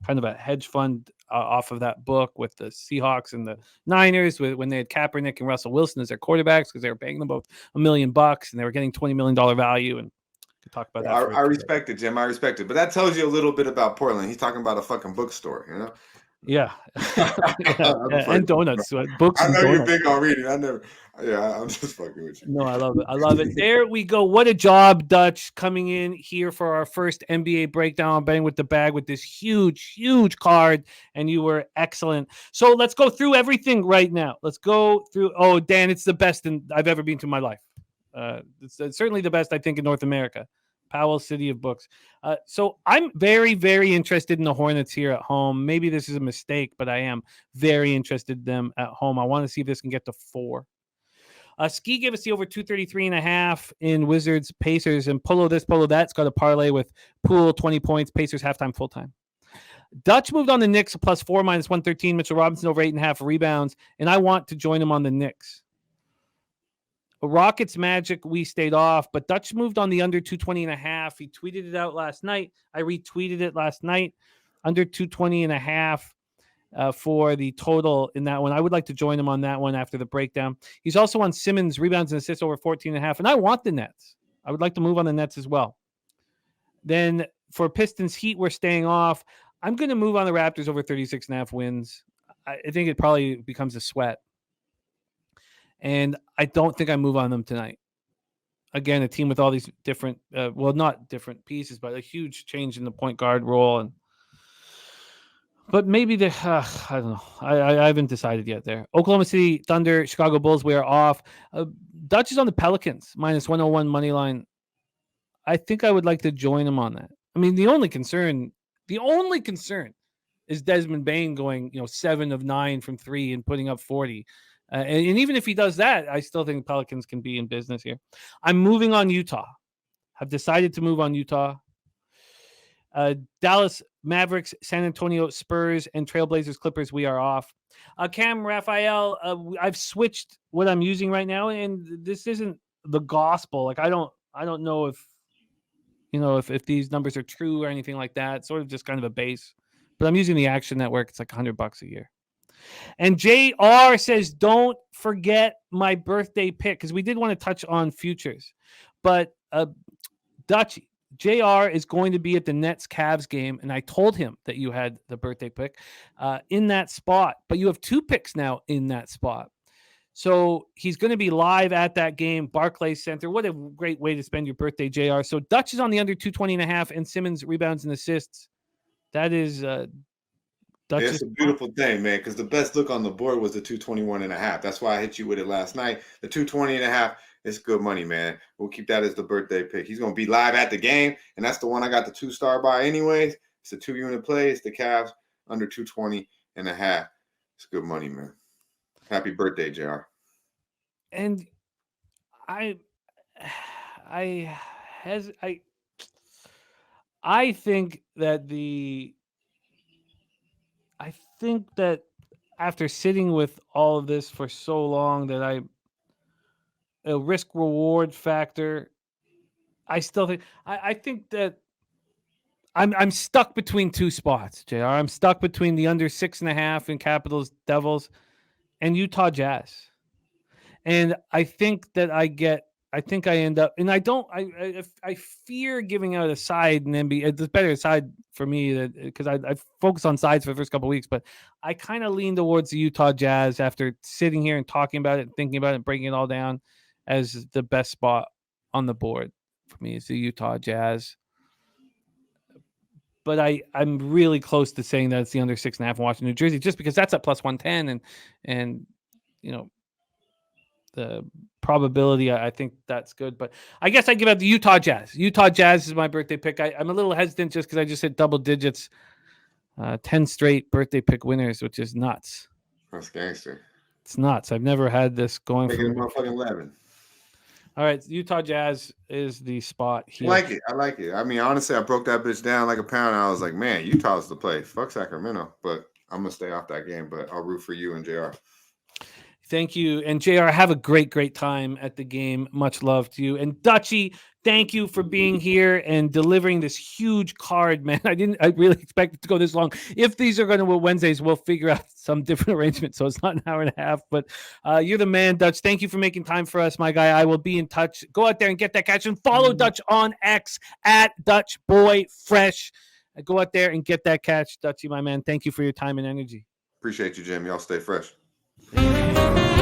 kind of a hedge fund off of that book with the Seahawks and the Niners when they had Kaepernick and Russell Wilson as their quarterbacks because they were paying them both $1 million and they were getting $20 million value. And we could talk about that. I respect it, Jim. I respect it. But that tells you a little bit about Portland. He's talking about a fucking bookstore, Yeah. And donuts. Books I know and you're big on reading. I'm just fucking with you. No, I love it. I love it. There we go. What a job, Dutch, coming in here for our first NBA breakdown on Betting with the Bag with this huge, huge card. And you were excellent. So let's go through everything right now. Let's go through. Oh, Dan, it's the best I've ever been to in my life. It's certainly the best, I think, in North America. Powell City of Books. So I'm very, very interested in the Hornets here at home. Maybe this is a mistake, but I am very interested in them at home. I want to see if this can get to 4. Ski gave us the over 233.5 in Wizards, Pacers, and Polo this, Polo that's got a parlay with Poole, 20 points, Pacers halftime, full time. Dutch moved on the Knicks +4 -113. Mitchell Robinson over 8.5 rebounds, and I want to join him on the Knicks. Rockets Magic, we stayed off, but Dutch moved on the under 220.5. He tweeted it out last night. I retweeted it last night. Under 220.5. For the total in that one. I would like to join him on that one after the breakdown. He's also on Simmons rebounds and assists over 14.5. And I want the Nets. I would like to move on the Nets as well. Then for Pistons Heat, we're staying off. I'm going to move on the Raptors over 36.5 wins. I think it probably becomes a sweat. And I don't think I move on them tonight. Again, a team with all these different, not different pieces, but a huge change in the point guard role. But maybe I don't know. I haven't decided yet there. Oklahoma City Thunder, Chicago Bulls, we are off. Dutch is on the Pelicans, -101 money line. I think I would like to join him on that. I mean, the only concern is Desmond Bane going, 7 of 9 from 3 and putting up 40. And even if he does that, I still think Pelicans can be in business here. I'm moving on Utah. I've decided to move on Utah. Dallas Mavericks, San Antonio Spurs, and Trailblazers Clippers, we are off. Cam Raphael, I've switched what I'm using right now, and this isn't the gospel. Like I don't know if if these numbers are true or anything like that. It's sort of just kind of a base. But I'm using the Action Network. It's like $100 a year. And JR says, don't forget my birthday pick, because we did want to touch on futures. But Dutchy, JR is going to be at the Nets-Cavs game, and I told him that you had the birthday pick in that spot. But you have 2 picks now in that spot. So he's going to be live at that game, Barclays Center. What a great way to spend your birthday, JR. So Dutch is on the under 220.5, and Simmons rebounds and assists. That is it's a beautiful thing, man, because the best look on the board was the 221.5. That's why I hit you with it last night. The 220.5 is good money, man. We'll keep that as the birthday pick. He's going to be live at the game, and that's the one I got the 2-star by anyways. It's a 2-unit play. It's the Cavs under 220.5. It's good money, man. Happy birthday, JR. And I think that after sitting with all of this for so long that a risk reward factor, I still think I think that I'm stuck between two spots, JR. I'm stuck between the under 6.5 in Capitals Devils and Utah Jazz. And I think that I think I end up, and I don't, I fear giving out a side in NBA. It's better side for me because I focus on sides for the first couple of weeks, but I kind of lean towards the Utah Jazz after sitting here and talking about it and thinking about it and breaking it all down as the best spot on the board for me is the Utah Jazz. But I'm really close to saying that it's the under 6.5 in Washington, New Jersey, just because that's at plus 110 and you know, the probability, I think that's good. But I guess I give out the Utah Jazz. Utah Jazz is my birthday pick. I'm a little hesitant just because I just hit double digits, 10 straight birthday pick winners, which is nuts. That's gangster. It's nuts. I've never had this going for for 11. All right, Utah Jazz is the spot here. I like it. I mean, honestly, I broke that bitch down like a pound. And I was like, man, Utah's the play. Fuck Sacramento. But I'm going to stay off that game. But I'll root for you and JR. Thank you. And JR, have a great time at the game. Much love to you. And Dutchie, thank you for being here and delivering this huge card, man. I really expect it to go this long. If these are going to be Wednesdays, we'll figure out some different arrangement. So it's not an hour and a half, but you're the man, Dutch. Thank you for making time for us, my guy. I will be in touch. Go out there and get that catch and follow Dutch on X at DutchBoyFresh. Go out there and get that catch, Dutchie, my man. Thank you for your time and energy. Appreciate you, Jim. Y'all stay fresh. Thank you.